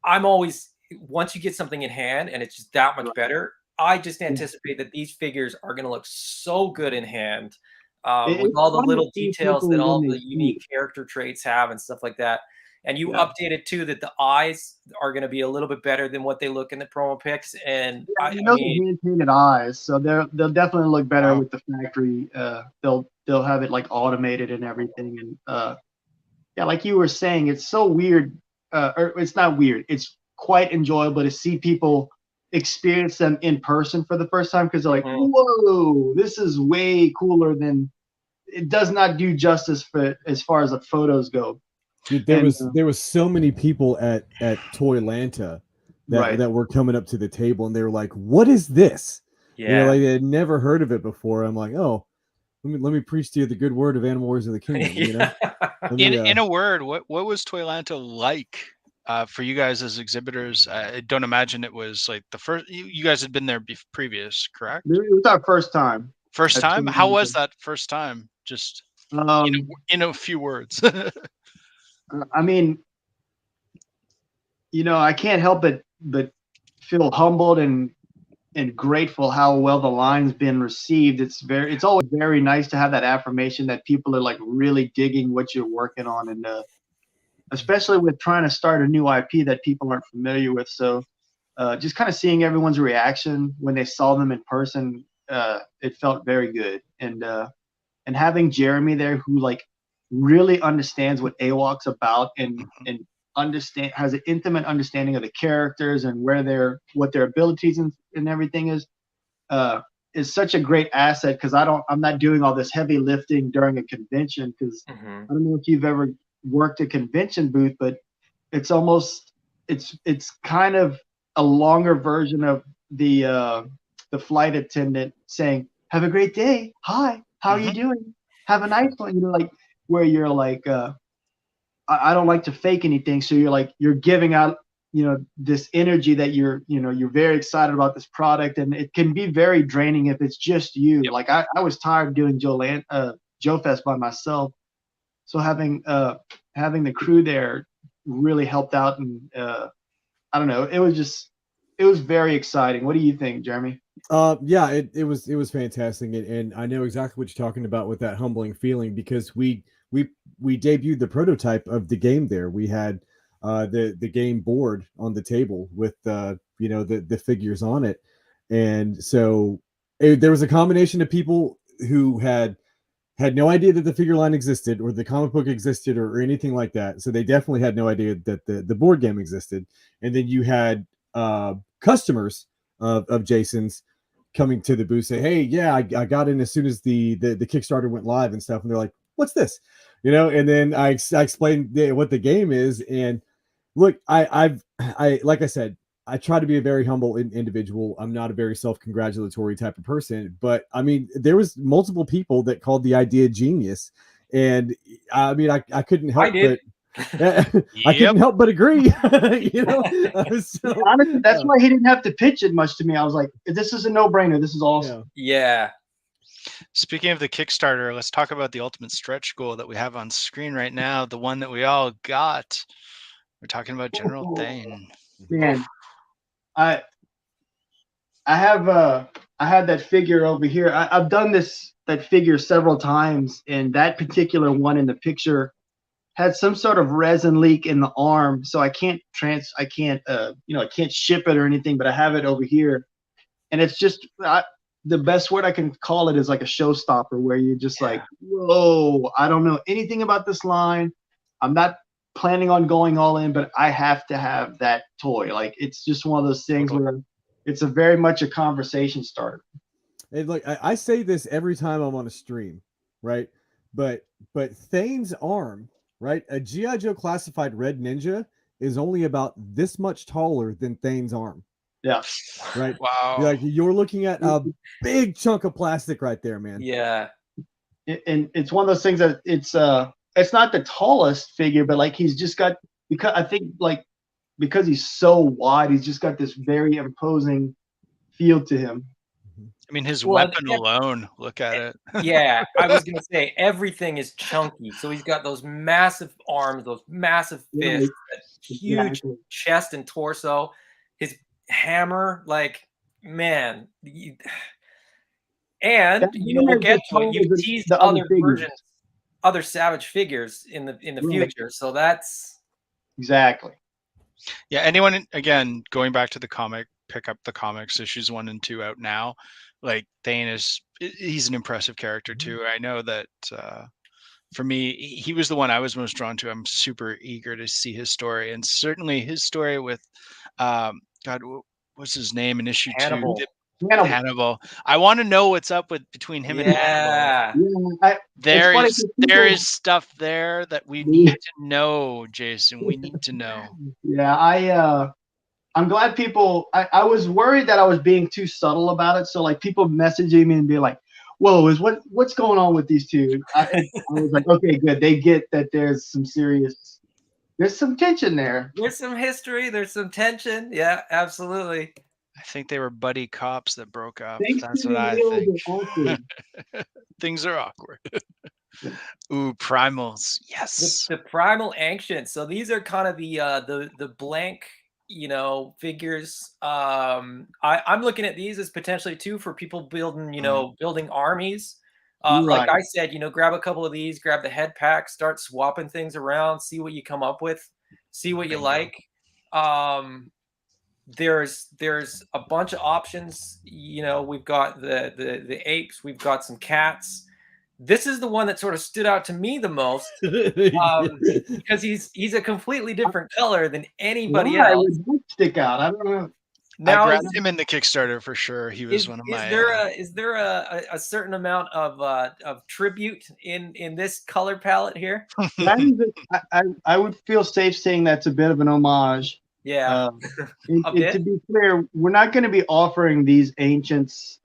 I'm always, once you get something in hand and it's just that much better, I just anticipate that these figures are going to look so good in hand. with It's all the fun to little see details that people when all they the see unique character traits have and stuff like that. And you Yeah. updated too that the eyes are going to be a little bit better than what they look in the promo pics. And Yeah, I those are mean, hand painted eyes, so they'll definitely look better Wow. with the factory. They'll have it like automated and everything, and yeah, like you were saying, it's so weird, or it's not weird. It's quite enjoyable to see people experience them in person for the first time because they're like, Mhm. whoa, this is way cooler than. It does not do justice for as far as the photos go. Dude, And there was so many people at Toylanta right, that were coming up to the table and they were like, "What is this?" You know, yeah, like they had never heard of it before. I'm like, "Oh, let me preach to you the good word of Animal Wars of the Kingdom." You know, let me, In a word, what was Toylanta like for you guys as exhibitors? I don't imagine it was like the first. You guys had been there previous, correct? it was our first time. First at time. How was Toyota. that first time? Just Um, in a few words. I mean, I can't help but feel humbled and grateful how well the line's been received. It's always very nice to have that affirmation that people are like really digging what you're working on, and especially with trying to start a new IP that people aren't familiar with. So just kind of seeing everyone's reaction when they saw them in person, it felt very good. And having Jeremy there, who like really understands what AWOC's about and has an intimate understanding of the characters and what their abilities and everything is such a great asset because I'm not doing all this heavy lifting during a convention because Mhm. I don't know if you've ever worked a convention booth, but it's almost it's kind of a longer version of the flight attendant saying, "Have a great day. Hi, how are you Mhm. doing? Have a nice one." Like where you're like, I don't like to fake anything, so you're giving out this energy that you're very excited about this product, and it can be very draining if it's just you. Yep. Like I was tired of doing Joe Fest by myself, so having the crew there really helped out, and I don't know, it was very exciting. What do you think, Jeremy? yeah, it was fantastic, and I know exactly what you're talking about with that humbling feeling because we debuted the prototype of the game there. We had the game board on the table with the figures on it, and so there was a combination of people who had no idea that the figure line existed or the comic book existed or anything like that. So they definitely had no idea that the board game existed. And then you had customers of Jason's coming to the booth say, "Hey, yeah, I got in as soon as the Kickstarter went live and stuff." And they're like, "What's this?" And then I explained what the game is. And look, I like I said, I try to be a very humble individual. I'm not a very self-congratulatory type of person, but I mean, there was multiple people that called the idea genius, and I mean, I couldn't I help did. but I couldn't Yep. help but agree. So Honestly, that's why he didn't have to pitch it much to me. I was like, this is a no-brainer. This is awesome. Yeah. Speaking of the Kickstarter, let's talk about the ultimate stretch goal that we have on screen right now. The one that we all got. We're talking about General Thane. Man, I I have I had that figure over here. I've done that figure several times, and that particular one in the picture had some sort of resin leak in the arm, so I can't I can't ship it or anything, but I have it over here, and it's just the best word I can call it is like a showstopper, where you're just like, whoa, I don't know anything about this line. I'm not planning on going all in, but I have to have that toy. Like it's just one of those things where it's a very much a conversation starter. and like I say this every time I'm on a stream, right? But Thane's arm, right? A GI Joe classified Red Ninja is only about this much taller than Thane's arm, Yeah. right? Wow. You're looking at a big chunk of plastic right there, man. Yeah. And it's one of those things that it's not the tallest figure, but like he's just got, because I think like because he's so wide, he's just got this very imposing feel to him. I mean, his Well, weapon alone, look at it. yeah, I was gonna say everything is chunky. So he's got those massive arms, those massive Yeah, fists, that huge exactly. chest and torso. His hammer, like, man, And That you know, we'll game is get as to it. tall You've as teased the other other figures. versions, other Savage figures in the Right. future. So that's Exactly. Yeah, anyone, again, going back to the comic, pick up the comics, issues 1 and 2 out now. Like Thane he's an impressive character too. I know that for me, he was the one I was most drawn to. I'm super eager to see his story, and certainly his story with God, what's his name in issue 2? Hannibal. Hannibal. I want to know what's up between him and Hannibal. Yeah. Yeah, There funny is 'cause there people- is stuff there that we need to know, Jason. We need to know. Yeah, I'm glad people. I was worried that I was being too subtle about it. So like people messaging me and be like, "Whoa, what's going on with these two?" I was like, "Okay, good. They get that there's some tension there." There's some history. There's some tension. Yeah, absolutely. I think they were buddy cops that broke up. Things That's can what be I real think. but awkward. Things are awkward. Ooh, primals. Yes. The primal ancient. So these are kind of the blank, you know, figures. I'm looking at these as potentially too for people building, you know, building armies. Like Right. I said, you know, grab a couple of these, grab the head pack, start swapping things around, see what you come up with, see what you Bingo. like. There's a bunch of options. You know, we've got the apes, we've got some cats. This is the one that sort of stood out to me the most because he's a completely different color than anybody Why else. would that stick out? I don't know. Now, I grabbed him in the Kickstarter for sure. He was one of my. Is there a certain amount of tribute in this color palette here? That is I would feel safe saying that's a bit of an homage. Yeah. To be clear, we're not going to be offering these ancients.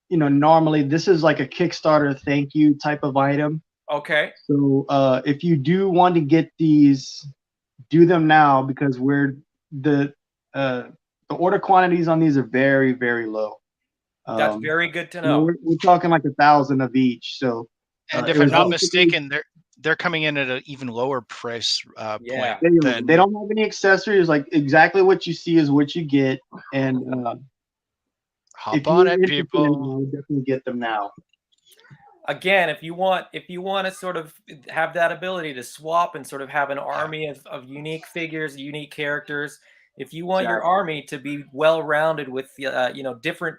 You know, normally this is like a Kickstarter thank you type of item. Okay. So if you do want to get these, do them now because the order quantities on these are very, very low. That's very good to You know, know. we're talking like 1,000 of each. So And if I'm not mistaken, they're coming in at an even lower price Yeah. point. They don't have any accessories. Like exactly what you see is what you get. And hop on it, people. I would definitely get them now. Again, if you want to sort of have that ability to swap and sort of have an army of unique figures, unique characters, if you want your army to be well-rounded with you know, different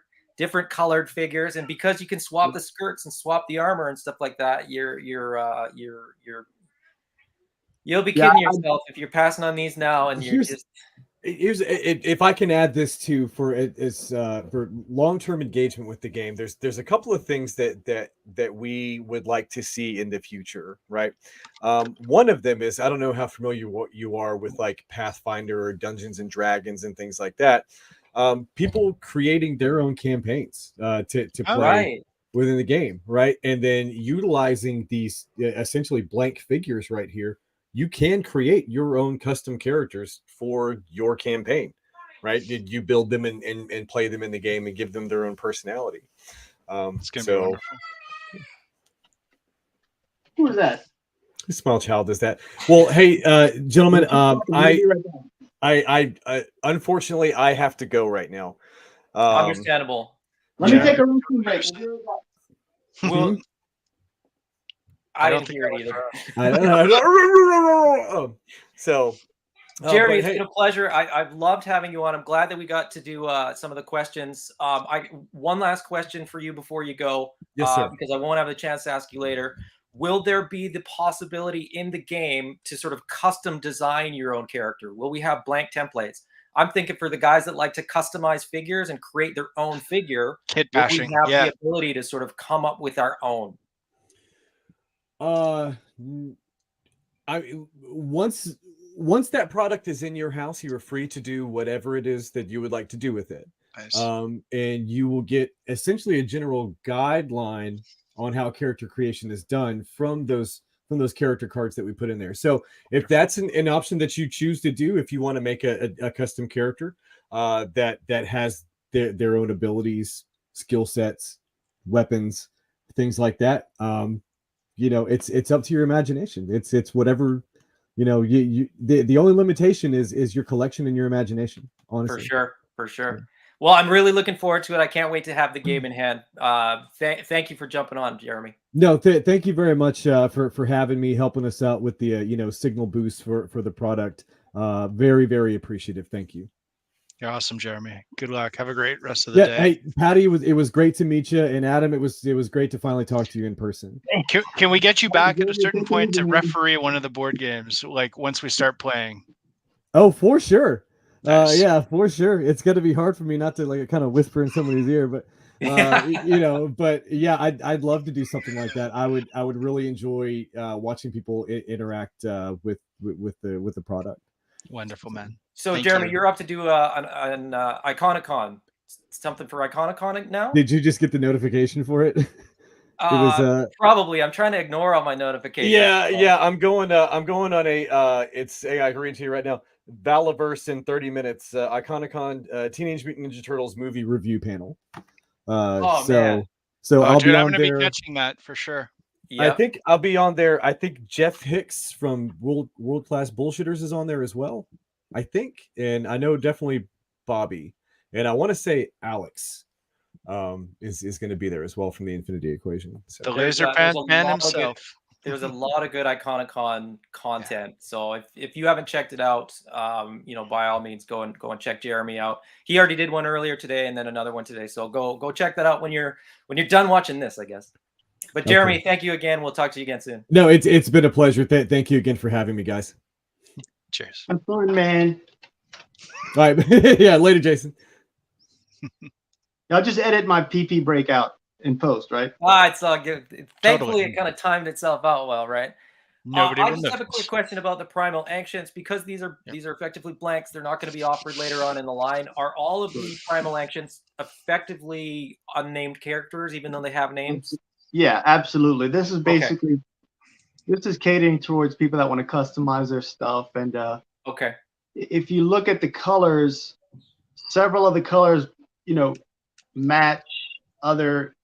colored figures, and because you can swap the skirts and swap the armor and stuff like that, you'll be kidding yourself if you're passing on these now and you're just. Here's if I can add this too for long-term engagement with the game. There's a couple of things that we would like to see in the future, right? One of them is, I don't know how familiar you are with like Pathfinder or Dungeons and Dragons and things like that. People creating their own campaigns to play within the game, right? And then utilizing these essentially blank figures right here. You can create your own custom characters for your campaign, right? Did you build them and play them in the game and give them their own personality? It's gonna be wonderful. Who is that? Small Child does that. Well, hey, gentlemen, I unfortunately I have to go right now. Understandable. Let me take a room break. Well, I didn't hear it either. So, Jerry, it's been a pleasure. I've loved having you on. I'm glad that we got to do some of the questions. One last question for you before you go, yes, sir. Because I won't have the chance to ask you later. Will there be the possibility in the game to sort of custom design your own character? Will we have blank templates? I'm thinking for the guys that like to customize figures and create their own figure, kit bashing. We have the ability to sort of come up with our own. Once that product is in your house, you are free to do whatever it is that you would like to do with it. Nice. And you will get essentially a general guideline on how character creation is done from those character cards that we put in there. So if that's an option that you choose to do, if you want to make a custom character that has their own abilities, skill sets, weapons, things like that, you know, it's up to your imagination. It's whatever, you know, the only limitation is your collection and your imagination, honestly. For sure. Well, I'm really looking forward to it. I can't wait to have the game in hand. Thank you for jumping on, Jeremy. No, thank you very much for having me, helping us out with the signal boost for the product. Very, very appreciative. Thank you. You're awesome, Jeremy. Good luck. Have a great rest of the Yeah, day. hey, Patty, it was great to meet you, and Adam, it was great to finally talk to you in person. Can we get you back at a certain Thank you, point to man. referee one of the board games, like once we start playing? Oh, for sure. Nice. Yeah, for sure. It's gonna be hard for me not to like kind of whisper in somebody's ear, but but yeah, I'd love to do something like that. I would really enjoy watching people interact with the product. Wonderful, man. So, Thank Jeremy, you. you're up to do an Iconicon. Something for Iconicon now? Did you just get the notification for it? It was Probably. I'm trying to ignore all my notifications. yeah. I'm going on a it's I can read to you right now. Valaverse in 30 minutes. Iconicon Teenage Mutant Ninja Turtles movie review panel. Oh, So man. so I'll Dude, be I'm on gonna there. be catching that for sure. I Yep. think I'll be on there. I think Jeff Hicks from World Class Bullshitters is on there as well. I think, and I know definitely Bobby, and I want to say Alex is going to be there as well from the Infinity Equation. So. The There's laser a pants man lot of good- himself. There's a lot of good Iconicon content. So if you haven't checked it out, by all means go and check Jeremy out. He already did one earlier today and then another one today. So go check that out when you're done watching this, I guess. But Jeremy, Okay. Thank you again. We'll talk to you again soon. No, it's been a pleasure. Thank you again for having me, guys. Cheers. I'm fun, man. All right. Yeah, later, Jason. I'll just edit my PP breakout in post, right? It's all good. Thankfully, it kind of timed itself out well, right? Nobody I will just have a notice. quick question about the Primal Ancients because these are effectively blanks. They're not going to be offered later on in the line. Are all of the Primal Ancients effectively unnamed characters, even though they have names? Yeah, absolutely. This is basically this is catering towards people that want to customize their stuff. And Okay. if you look at the colors, several of the colors, match other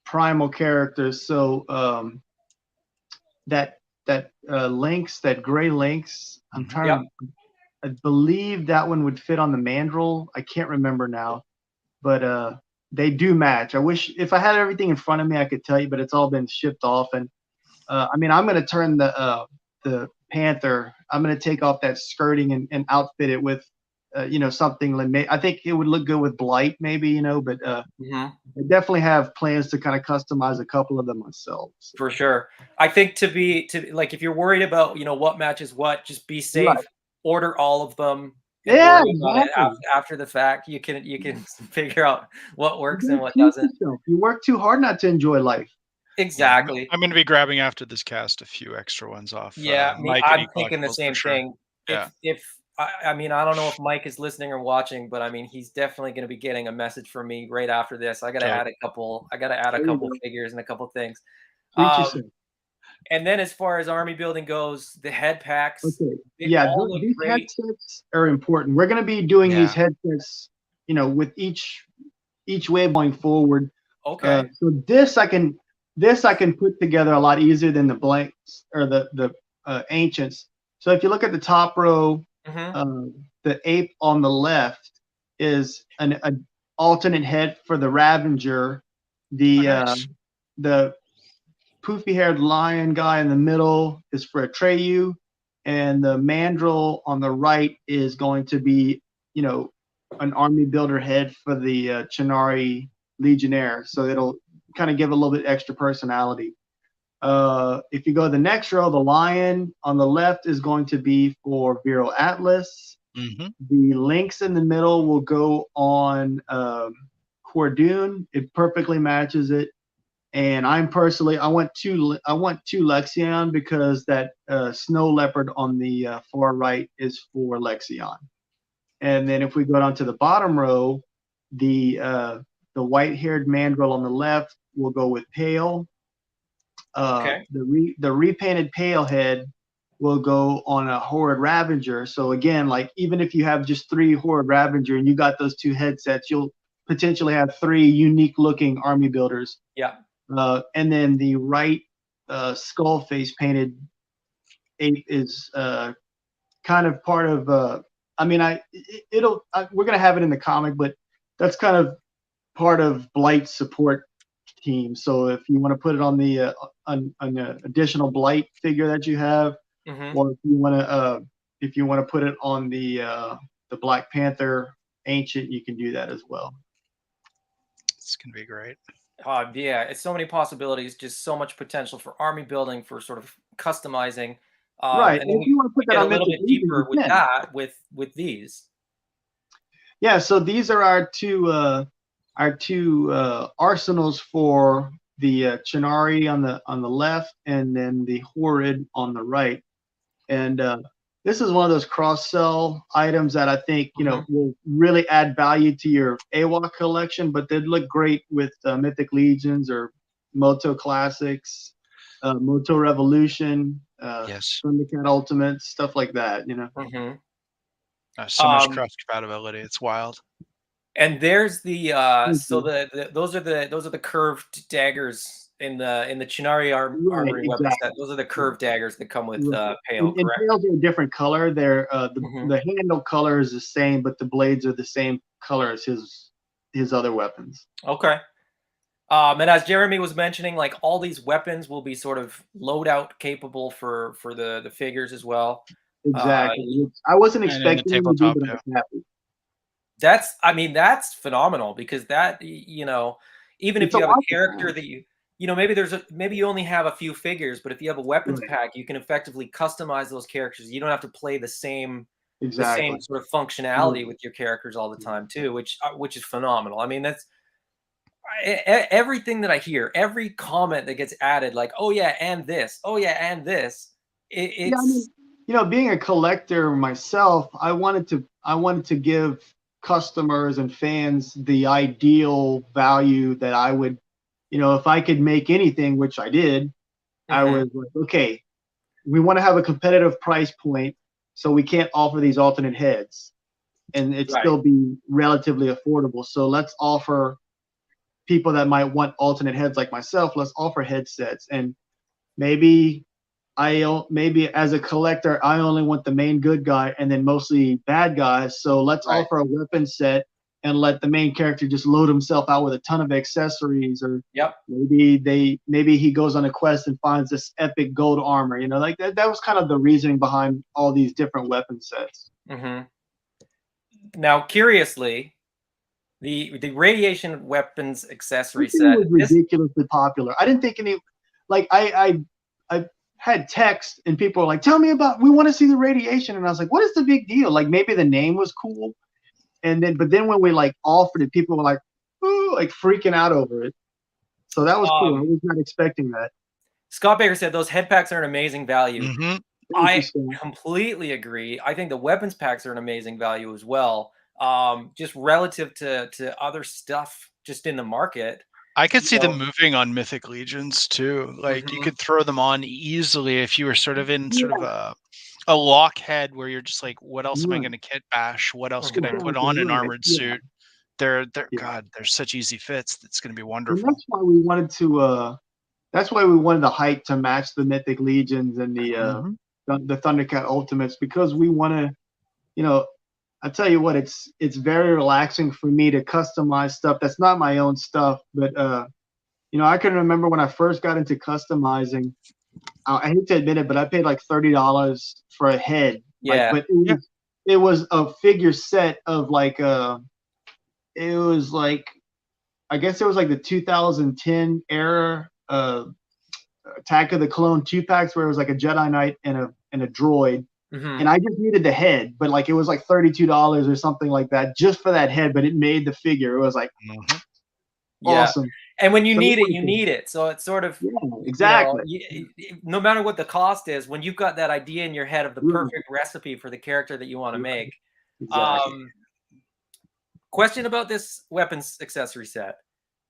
primal characters. So that lynx, that gray lynx, I'm trying to, I believe that one would fit on the mandrill. I can't remember now, but they do match. I wish if I had everything in front of me, I could tell you, but it's all been shipped off. And I'm going to turn the panther. I'm going to take off that skirting and outfit it with, something like I think it would look good with blight, maybe, but I definitely have plans to kind of customize a couple of them myself. So. For sure. I think if you're worried about, what matches what, just be safe. Right. Order all of them. Yeah, After the fact, you can figure out what works and what doesn't. You work too hard not to enjoy life. Exactly. I'm going to be grabbing after this cast a few extra ones off. Mike I'm thinking the same thing. Yeah. I don't know if Mike is listening or watching, but he's definitely going to be getting a message from me right after this. I got to add a couple. Figures and a couple things. And then as far as army building goes, the head packs. Okay. Yeah, these headsets are important. We're going to be doing these headsets, with each wave going forward. Okay. So this I can put together a lot easier than the blanks or the ancients. So if you look at the top row, the ape on the left is an alternate head for the Ravager. The poofy-haired lion guy in the middle is for Atreyu, and the mandrill on the right is going to be, an army builder head for the Chennari Legionnaire. So it'll kind of give a little bit extra personality. If you go to the next row, the lion on the left is going to be for Vero Atlas. The lynx in the middle will go on Cordoon. It perfectly matches it. And I want two Lexion because that snow leopard on the far right is for Lexion. And then if we go down to the bottom row, the white-haired mandrill on the left will go with Pale. The repainted Pale head will go on a Horrid Ravager. So again, even if you have just 3 Horrid Ravager and you got those 2 headsets, you'll potentially have 3 unique-looking army builders. Yeah. And then the right skull face painted ape is kind of part of. We're gonna have it in the comic, but that's kind of part of Blight's support team. So if you want to put it on the an additional Blight figure that you have, or if you want to put it on the Black Panther Ancient, you can do that as well. It's gonna be great. Yeah, it's so many possibilities, just so much potential for army building, for sort of customizing. Right, And then if you want to put that get a on little Mythic bit Legion, deeper you with can. that with these. Yeah, so these are our two arsenals for the Chinari on the left, and then the Horrid on the right. And this is one of those cross-sell items that I think will really add value to your AWOC collection, but they'd look great with Mythic Legions or Moto Classics, Moto Revolution, Yes. Thundercat Ultimates, stuff like that. So much cross compatibility. It's wild. And there's the so those are the curved daggers in the Chinari armory weapon set. Those are the curved daggers that come with Pale, and correct? Pale's are a different color. They're the handle color is the same, but the blades are the same color as his other weapons. Okay. And as Jeremy was mentioning, like all these weapons will be sort of loadout capable for the figures as well. Exactly. I wasn't expecting them to do, but I'm happy. That's phenomenal, because that, even if you have a character that maybe you only have a few figures, but if you have a weapons pack, you can effectively customize those characters. You don't have to play the same sort of functionality with your characters all the time too, which is phenomenal. I mean, that's everything that I hear, every comment that gets added, like, oh yeah, and this, oh yeah, and this. It's being a collector myself, I wanted to give customers and fans the ideal value that I would, if I could make anything, which I did, I was like, okay, we want to have a competitive price point, so we can't offer these alternate heads and it still be relatively affordable. So let's offer people that might want alternate heads like myself, let's offer headsets. And maybe as a collector, I only want the main good guy and then mostly bad guys. So let's offer a weapon set and let the main character just load himself out with a ton of accessories. Or maybe he goes on a quest and finds this epic gold armor. Like that was kind of the reasoning behind all these different weapon sets. Now, curiously, the radiation weapons accessory set was ridiculously popular. I didn't think any, like I had text and people were like, tell me about, we want to see the radiation. And I was like, what is the big deal? Like maybe the name was cool. But then when we like offered it, people were like, ooh, like freaking out over it. So that was cool. I was not expecting that. Scott Baker said those head packs are an amazing value. I completely agree. I think the weapons packs are an amazing value as well. Just relative to other stuff just in the market. I could see them moving on Mythic Legions too. Like you could throw them on easily if you were sort of in sort of a lock head where you're just like, what else am I going to kit bash? What else can I put on an armored suit? They're God, they're such easy fits. It's going to be wonderful. And that's why we wanted to. That's why we wanted the height to match the Mythic Legions and the Thundercat Ultimates, because we want to, I tell you what, it's very relaxing for me to customize stuff that's not my own stuff. But I can remember when I first got into customizing. I hate to admit it, but I paid like $30 for a head. Yeah. But it was a figure set of like it was like, I guess it was like the 2010 era Attack of the Clone 2-packs where it was like a Jedi Knight and a droid. And I just needed the head, but like it was like $32 or something like that just for that head, but it made the figure. It was like awesome. And when you need it, you need it. So it's sort of exactly. No matter what the cost is, when you've got that idea in your head of the perfect recipe for the character that you want to make. Exactly. Question about this weapons accessory set.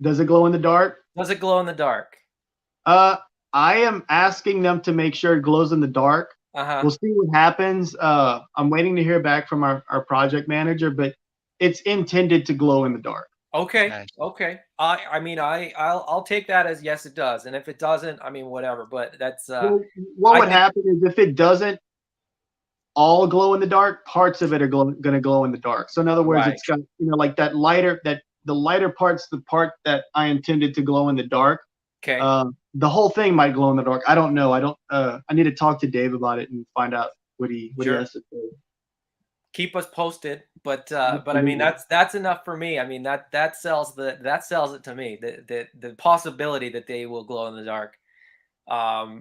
Does it glow in the dark? Does it glow in the dark? I am asking them to make sure it glows in the dark. We'll see what happens. I'm waiting to hear back from our project manager, but it's intended to glow in the dark. Okay. Nice. Okay. I'll take that as yes, it does. And if it doesn't, I mean, whatever. But that's what would happen is if it doesn't, all glow in the dark. Parts of it are going to glow in the dark. So in other words, Right. it's got, you know, like that lighter, that the lighter parts, the part that I intended to glow in the dark. Okay. The whole thing might glow in the dark. I don't know. I need to talk to Dave about it and find out what he Sure. has to say. Keep us posted, but I mean that's enough for me. I mean that sells it to me. The possibility that they will glow in the dark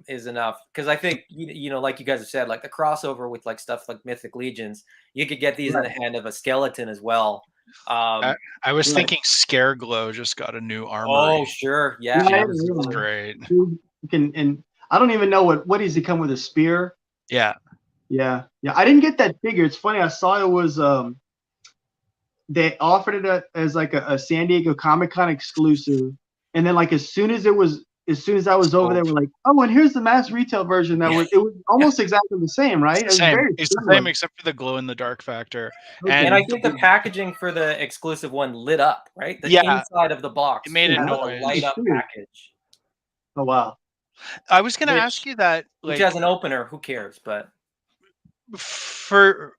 is enough, because I think you know, like you guys have said, like the crossover with like stuff like Mythic Legions, you could get these in the hand of a skeleton as well. I was thinking Scare Glow just got a new armory. Oh sure, yeah, That's great. You can, and I don't even know what does he come with, a spear? Yeah. Yeah. I didn't get that figure. It's funny. I saw it was they offered it as like a San Diego Comic-Con exclusive, and then like as soon as I was over there, we're like, oh, and here's the mass retail version. It was almost exactly the same, right? It's the same except for the glow in the dark factor. Okay. And I think the packaging for the exclusive one lit up, right? The inside of the box, it made a noise. Light up package. Oh wow! I was going to ask you that, which has an opener. Who cares? But for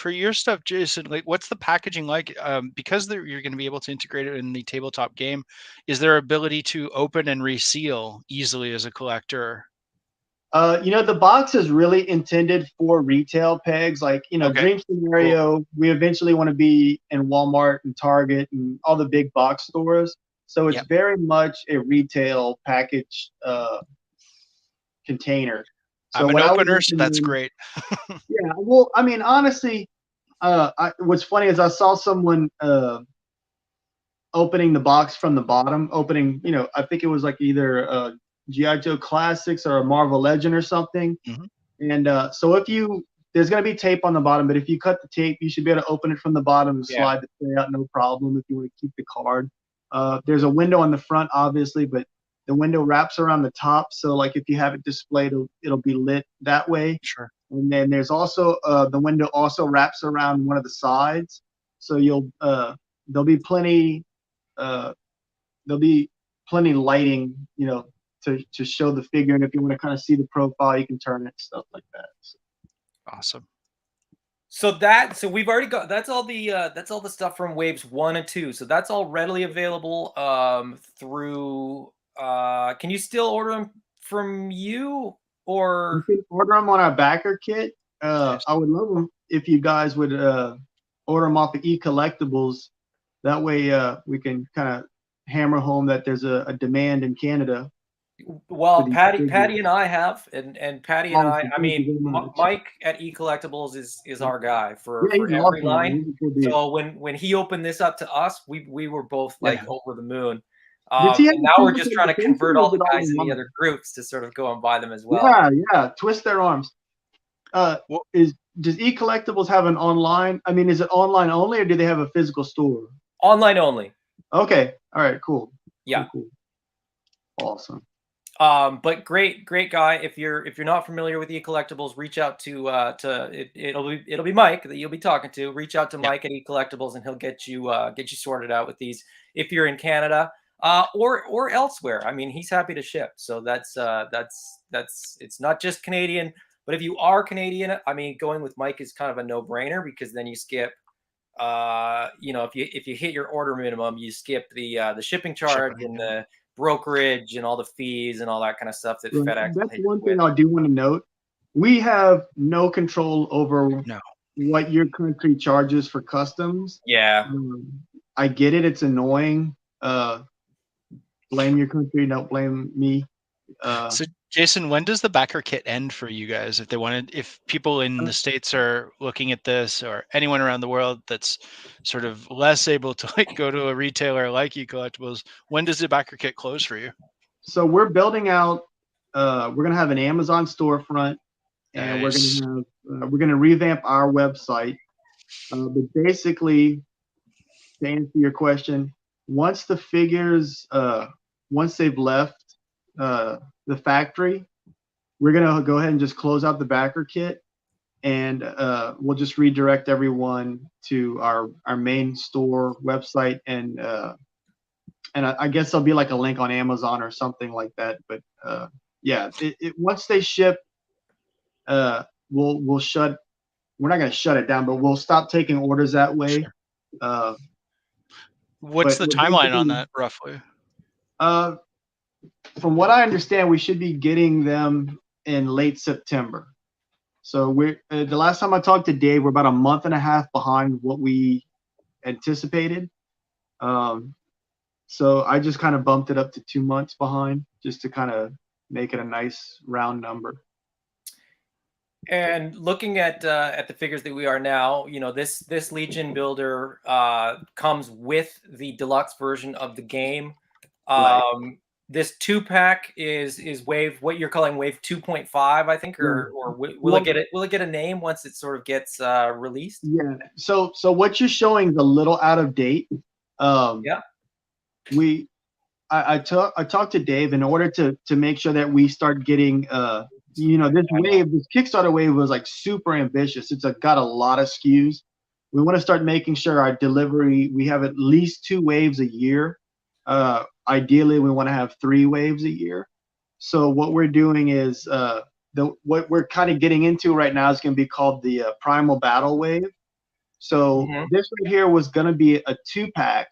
your stuff, Jason, like what's the packaging like? Because you're going to be able to integrate it in the tabletop game, is there ability to open and reseal easily as a collector? You know, the box is really intended for retail pegs. Like, you know, dream scenario, we eventually want to be in Walmart and Target and all the big box stores. So it's very much a retail package container. So I'm an opener, so that's great. Yeah, well, I mean, honestly, what's funny is I saw someone opening the box from the bottom, you know, I think it was like either G.I. Joe Classics or a Marvel Legend or something. And so there's going to be tape on the bottom, but if you cut the tape, you should be able to open it from the bottom and slide the tray out, no problem, if you want to keep the card. There's a window on the front, obviously, but the window wraps around the top. So like if you have it displayed, it'll be lit that way. Sure. And then there's also the window also wraps around one of the sides. So there'll be plenty lighting, you know, to show the figure, and if you want to kind of see the profile, you can turn it, stuff like that. So. Awesome. So we've already got that's all the stuff from waves 1 and 2. So that's all readily available through. Can you still order them from you, or you can order them on our backer kit? I would love them if you guys would order them off of eCollectibles. That way we can kind of hammer home that there's a demand in Canada. Well, Patty and I have, and Patty and I mean, Mike at eCollectibles is our guy for every line. So when he opened this up to us, we were both like over the moon. And now we're just trying to convert all the guys in the other groups to sort of go and buy them as well. Yeah, twist their arms. Does eCollectibles have an online? I mean, is it online only, or do they have a physical store? Online only. Okay. All right. Cool. Yeah. Cool. Awesome. But great guy. If you're not familiar with eCollectibles, reach out to it'll be Mike that you'll be talking to. Reach out to Mike at eCollectibles, and he'll get you sorted out with these if you're in Canada or elsewhere. I mean, he's happy to ship. So that's it's not just Canadian, but if you are Canadian, I mean, going with Mike is kind of a no-brainer, because then you skip you know, if you hit your order minimum, you skip the shipping charge and the brokerage and all the fees and all that kind of stuff that FedEx. That's one thing I do want to note. We have no control over what your country charges for customs. Yeah. I get it. It's annoying. Blame your country. Don't blame me. So Jason, when does the backer kit end for you guys? If people in the States are looking at this, or anyone around the world that's sort of less able to like go to a retailer like eCollectibles, when does the backer kit close for you? So we're building out. We're gonna have an Amazon storefront, and we're gonna revamp our website. But basically, to answer your question, once the figures, once they've left the factory, we're gonna go ahead and just close out the backer kit, and we'll just redirect everyone to our main store website, and I guess there'll be like a link on Amazon or something like that. But yeah, once they ship, we'll shut we're not going to shut it down, but we'll stop taking orders that way. Sure. but What's the timeline on that roughly? From what I understand, we should be getting them in late September. So we're the last time I talked to Dave, we're about a month and a half behind what we anticipated. So I just kind of bumped it up to 2 months behind, just to kind of make it a nice round number. And looking at the figures that we are now, you know, this Legion builder comes with the deluxe version of the game. Right. This 2-pack is wave, what you're calling wave 2.5, I think, or will it get a name once it sort of gets released? Yeah. So what you're showing is a little out of date. Yeah. I talked to Dave in order to make sure that we start getting you know, this Kickstarter wave was like super ambitious. It's got a lot of SKUs. We want to start making sure our delivery, we have at least 2 waves a year. Ideally, we want to have 3 waves a year. So what we're doing is what we're kind of getting into right now is going to be called the Primal Battle Wave. So this right here was going to be a 2-pack,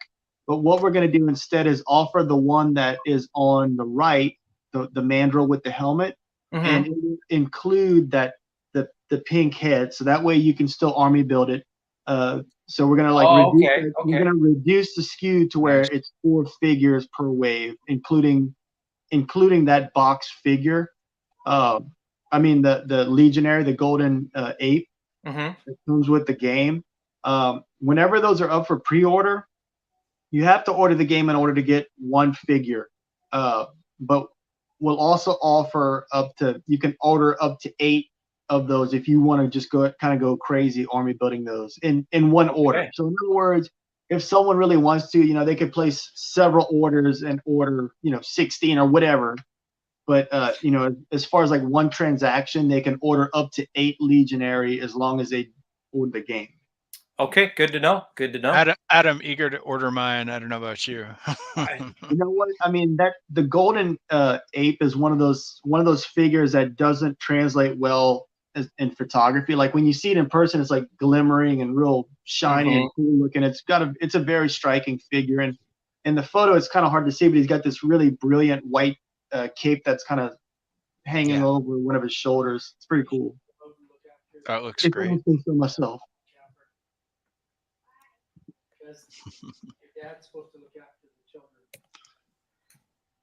but what we're going to do instead is offer the one that is on the right, the mandrill with the helmet, and include that the pink head, so that way you can still army build it. So we're gonna we're gonna reduce the SKU to where it's 4 figures per wave, including that box figure. I mean the Legionary, the golden ape that comes with the game. Whenever those are up for pre-order, you have to order the game in order to get 1 figure. But we'll also offer you can order up to 8 of those if you want to just go crazy army building those in one order. Okay. So in other words, if someone really wants to, you know, they could place several orders and order, you know, 16 or whatever. But you know, as far as like one transaction, they can order up to 8 Legionary as long as they order the game. Okay, good to know. Good to know. Adam, eager to order mine. I don't know about you. You know what? I mean, that the golden ape is one of those figures that doesn't translate well in photography. Like when you see it in person, it's like glimmering and real shiny and cool looking. It's a very striking figure, and in the photo, it's kind of hard to see, but he's got this really brilliant white cape that's kind of hanging over one of his shoulders. It's pretty cool. That looks great. I think so myself. Your dad's supposed to look after the children.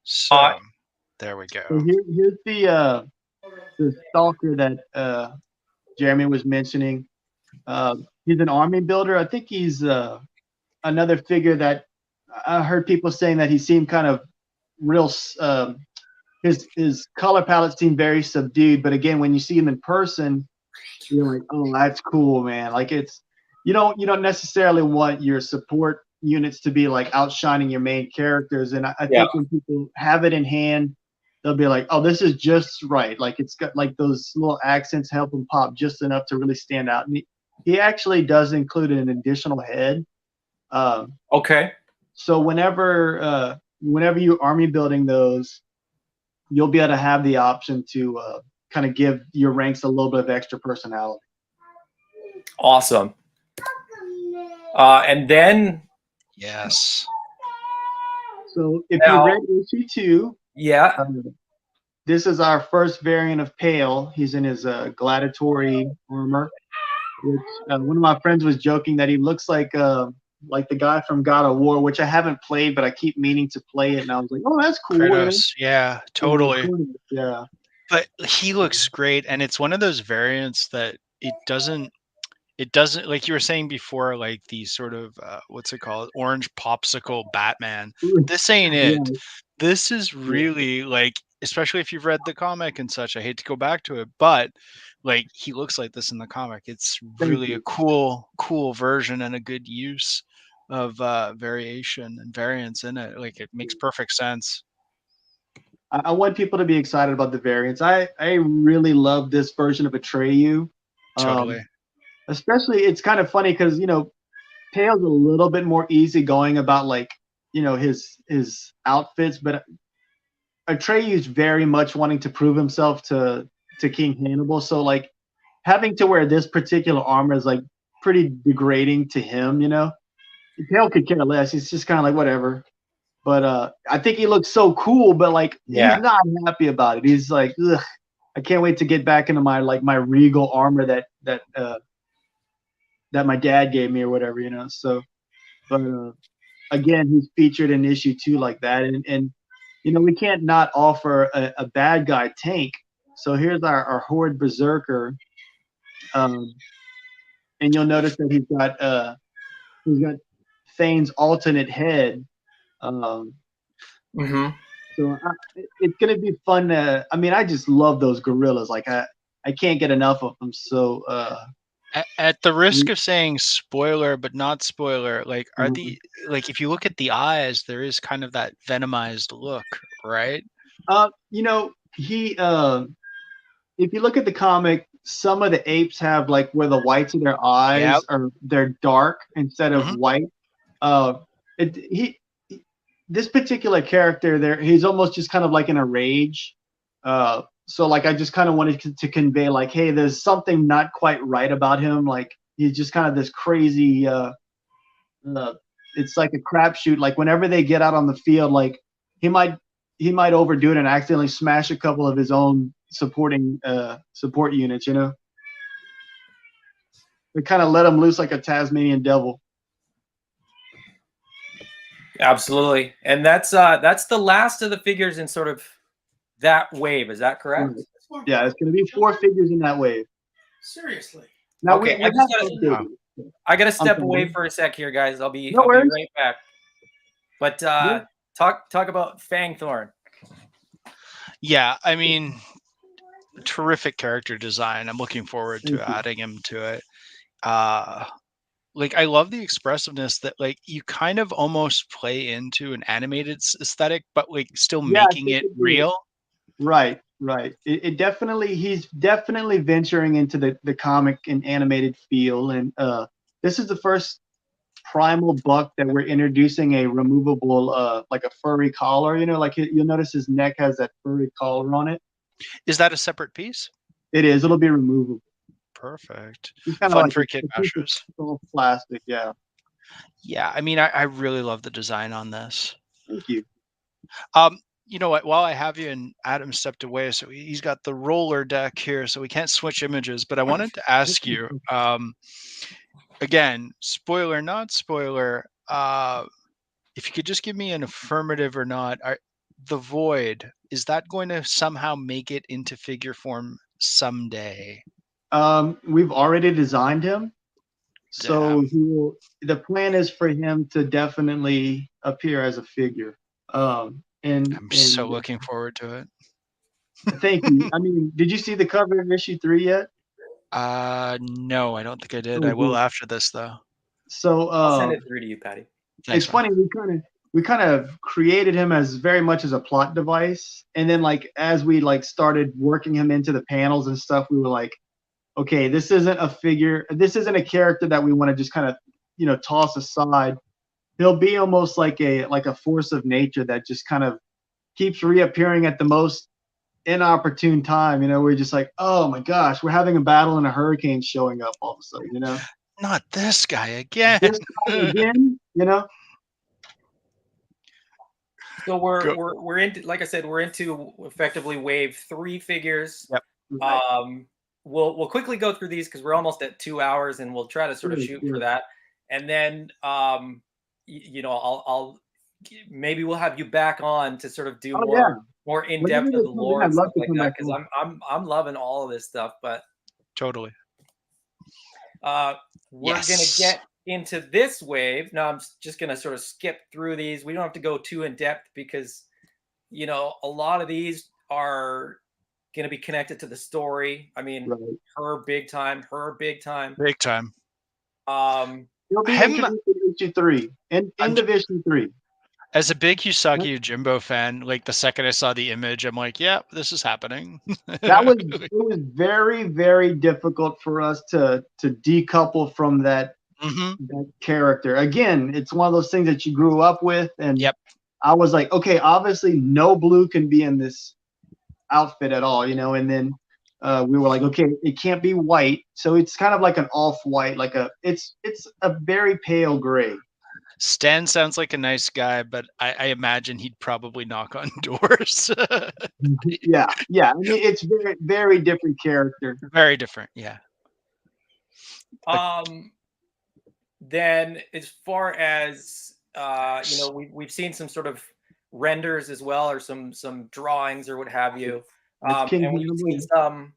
So there we go. So here's the stalker that Jeremy was mentioning. He's an army builder. I think he's another figure that I heard people saying that he seemed kind of real. His color palette seemed very subdued, but again, when you see him in person, you're like, oh, that's cool, man. Like you don't necessarily want your support units to be like outshining your main characters. And I think when people have it in hand, they'll be like, oh, this is just right. Like it's got like those little accents help them pop just enough to really stand out. And he actually does include an additional head. Okay. So whenever you're army building those, you'll be able to have the option to kind of give your ranks a little bit of extra personality. Awesome. And then yes. So if you read issue 2, this is our first variant of Pale. He's in his gladiatory armor. Which one of my friends was joking that he looks like the guy from God of War, which I haven't played, but I keep meaning to play it. And I was like, oh, that's cool. Kratos. Yeah, totally. Yeah. But he looks great, and it's one of those variants that it doesn't like you were saying before, like the sort of what's it called, orange popsicle Batman. This ain't it. Yeah. This is really like, especially if you've read the comic and such, I hate to go back to it, but like he looks like this in the comic. It's really a cool version and a good use of variation and variance in it. Like it makes perfect sense. I want people to be excited about the variants. I really love this version of Atreyu. Totally. Especially, it's kind of funny because, you know, Pale's a little bit more easygoing about, like, you know, his outfits, but Atreyu's very much wanting to prove himself to King Hannibal. So, like, having to wear this particular armor is like pretty degrading to him, you know. Tail could care less. He's just kind of like whatever. But I think he looks so cool, but like Yeah. he's not happy about it. He's like, ugh, I can't wait to get back into my like my regal armor that my dad gave me or whatever, you know. So, but again, he's featured in issue 2 like that, and you know we can't not offer a bad guy tank. So here's our Horde Berserker, and you'll notice that he's got Thane's alternate head. Mm-hmm. So it's gonna be fun. I mean, I just love those gorillas. Like I can't get enough of them. So at the risk of saying spoiler, but not spoiler, like are the like if you look at the eyes, there is kind of that venomized look, right? you know, he if you look at the comic, some of the apes have like where the whites of their eyes are they're dark instead of white. This particular character there, he's almost just kind of like in a rage. So like I just kind of wanted to convey like, hey, there's something not quite right about him. Like he's just kind of this crazy. It's like a crapshoot. Like whenever they get out on the field, like he might overdo it and accidentally smash a couple of his own support units. You know, they kind of let him loose like a Tasmanian devil. Absolutely, and that's the last of the figures in sort of that wave. Is that correct? Yeah, it's going to be 4 figures in that wave. Seriously. Now okay, I gotta step away for a sec here, guys. I'll be right back. But talk about Fangthorn. Yeah, I mean, terrific character design. I'm looking forward to adding him to it. Like I love the expressiveness that like you kind of almost play into an animated aesthetic, but like still making it real. Right. It definitely, he's definitely venturing into the comic and animated feel. And this is the first primal buck that we're introducing a removable, like a furry collar. You know, like you'll notice his neck has that furry collar on it. Is that a separate piece? It is. It'll be removable. Perfect. Fun like for kid bashers. Plastic, yeah. Yeah, I mean, I really love the design on this. Thank you. You know what? While I have you, and Adam stepped away, so he's got the roller deck here, so we can't switch images. But I wanted to ask you, again, spoiler, not spoiler, if you could just give me an affirmative or not. The Void, is that going to somehow make it into figure form someday? We've already designed him, so the plan is for him to definitely appear as a figure. And I'm so looking forward to it. Thank you. I mean, did you see the cover of issue 3 yet? No, I don't think I did. I will after this though. So I'll send it through to you, Patty. Thanks, it's funny, we kind of created him as very much as a plot device, and then like as we like started working him into the panels and stuff, we were like, okay, this isn't a figure, this isn't a character that we want to just kind of, you know, toss aside. He'll be almost like a force of nature that just kind of keeps reappearing at the most inopportune time. You know, we're just like, oh my gosh, we're having a battle and a hurricane showing up all of a sudden, you know? Not this guy again. This guy again, you know? So we're into, like I said, we're into effectively wave 3 figures. Yep. We'll quickly go through these because we're almost at 2 hours, and we'll try to sort of shoot for that. And then you know, I'll maybe we'll have you back on to sort of do more in depth of the lore and stuff like that, because I'm loving all of this stuff. But totally, we're gonna get into this wave now. I'm just gonna sort of skip through these. We don't have to go too in depth because, you know, a lot of these are gonna be connected to the story. I mean, her big time. You'll be issue 3 in Division 3. As a big Usagi Yojimbo fan, like the second I saw the image, I'm like, yeah, this is happening. It was very, very difficult for us to decouple from that character. Again, it's one of those things that you grew up with, and I was like, okay, obviously no blue can be in this outfit at all, you know. And then we were like, okay, it can't be white, so it's kind of like an off-white, like it's a very pale gray. Stan sounds like a nice guy, but I imagine he'd probably knock on doors. Yeah. I mean, it's very, very different character. Very different, yeah. Then as far as we've seen some sort of renders as well, or some drawings or what have you. And we've seen some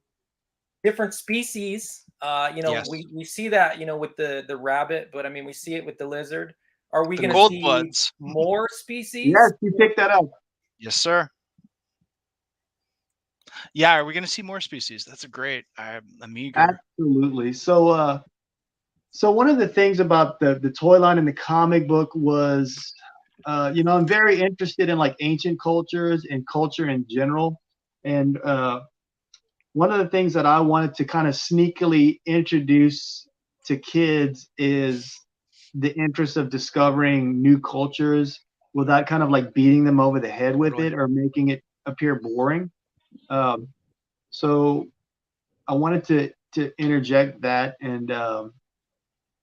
different species. Yes. We see that, with the rabbit, but I mean, we see it with the lizard. Are we going to gold see bloods. more species? Yes, you picked that up. Yes, sir. Yeah, are we going to see more species? That's a great. I'm eager. Absolutely. So one of the things about the toy line in the comic book was, I'm very interested in like ancient cultures and culture in general. And one of the things that I wanted to kind of sneakily introduce to kids is the interest of discovering new cultures without kind of like beating them over the head with it or making it appear boring. So I wanted to interject that and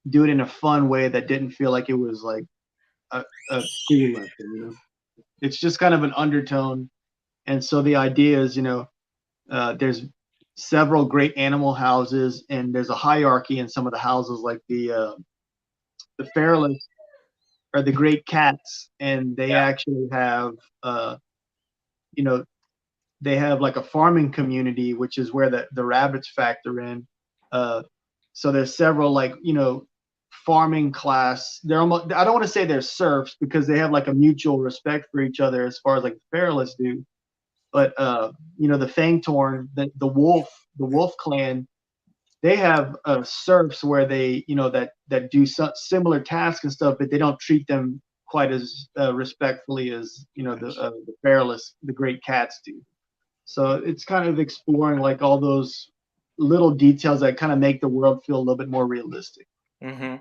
do it in a fun way that didn't feel like it was like a school lesson. It's just kind of an undertone. And so the idea is, there's several great animal houses, and there's a hierarchy in some of the houses, like the Fairless are the great cats, and they actually have they have like a farming community, which is where the rabbits factor in. So there's several like farming class. They're almost, I don't want to say they're serfs because they have like a mutual respect for each other as far as like the Fairless do. But the Fangtorn, the wolf clan, they have serfs where they that do similar tasks and stuff, but they don't treat them quite as respectfully as the Fairless, the great cats do. So it's kind of exploring like all those little details that kind of make the world feel a little bit more realistic. Mm-hmm.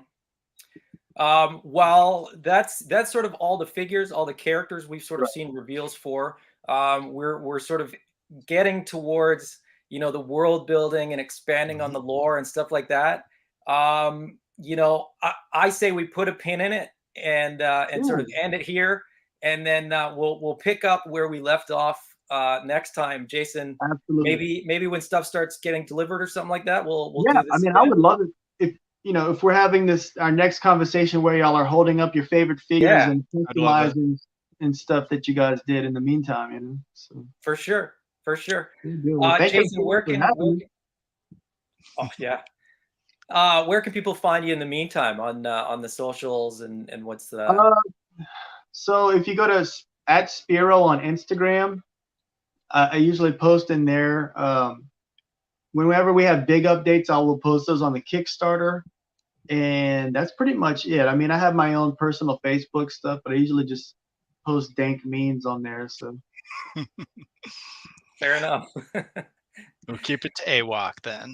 Well, that's sort of all the figures, all the characters we've sort of seen reveals for. We're sort of getting towards the world building and expanding on the lore and stuff like that. I say we put a pin in it and sort of end it here, and then we'll pick up where we left off next time. Jason, absolutely. Maybe when stuff starts getting delivered or something like that, we'll do this. I mean, again. I would love it if we're having our next conversation where y'all are holding up your favorite figures and customizing and stuff that you guys did in the meantime, So. For sure. Jason, where can people find you in the meantime on the socials and what's the? So if you go to @Spero on Instagram, I usually post in there. Whenever we have big updates, I will post those on the Kickstarter. And that's pretty much it. I mean, I have my own personal Facebook stuff, but I usually just post dank memes on there. So fair enough. We'll keep it to AWOC then.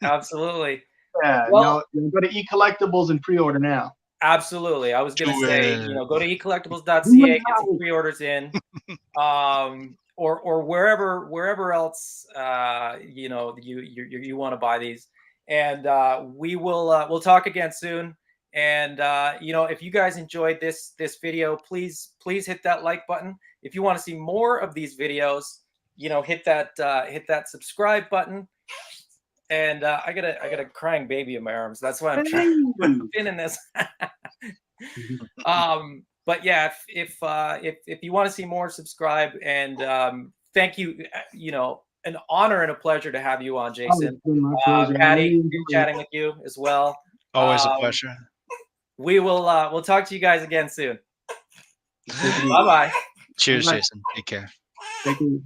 Absolutely. Yeah. Well, go to eCollectibles and pre-order now. Absolutely. I was going to say, go to eCollectibles.ca, get some pre-orders in, or wherever else you want to buy these. And we'll talk again soon. And if you guys enjoyed this video, please hit that like button. If you want to see more of these videos, hit that subscribe button. And I got a crying baby in my arms. That's why I'm trying to pin in this. But yeah, if you want to see more, subscribe. And thank you. An honor and a pleasure to have you on, Jason. Patty, chatting with you as well. Always a pleasure. We will we'll talk to you guys again soon. Bye-bye. Cheers, Jason. Take care. Thank you.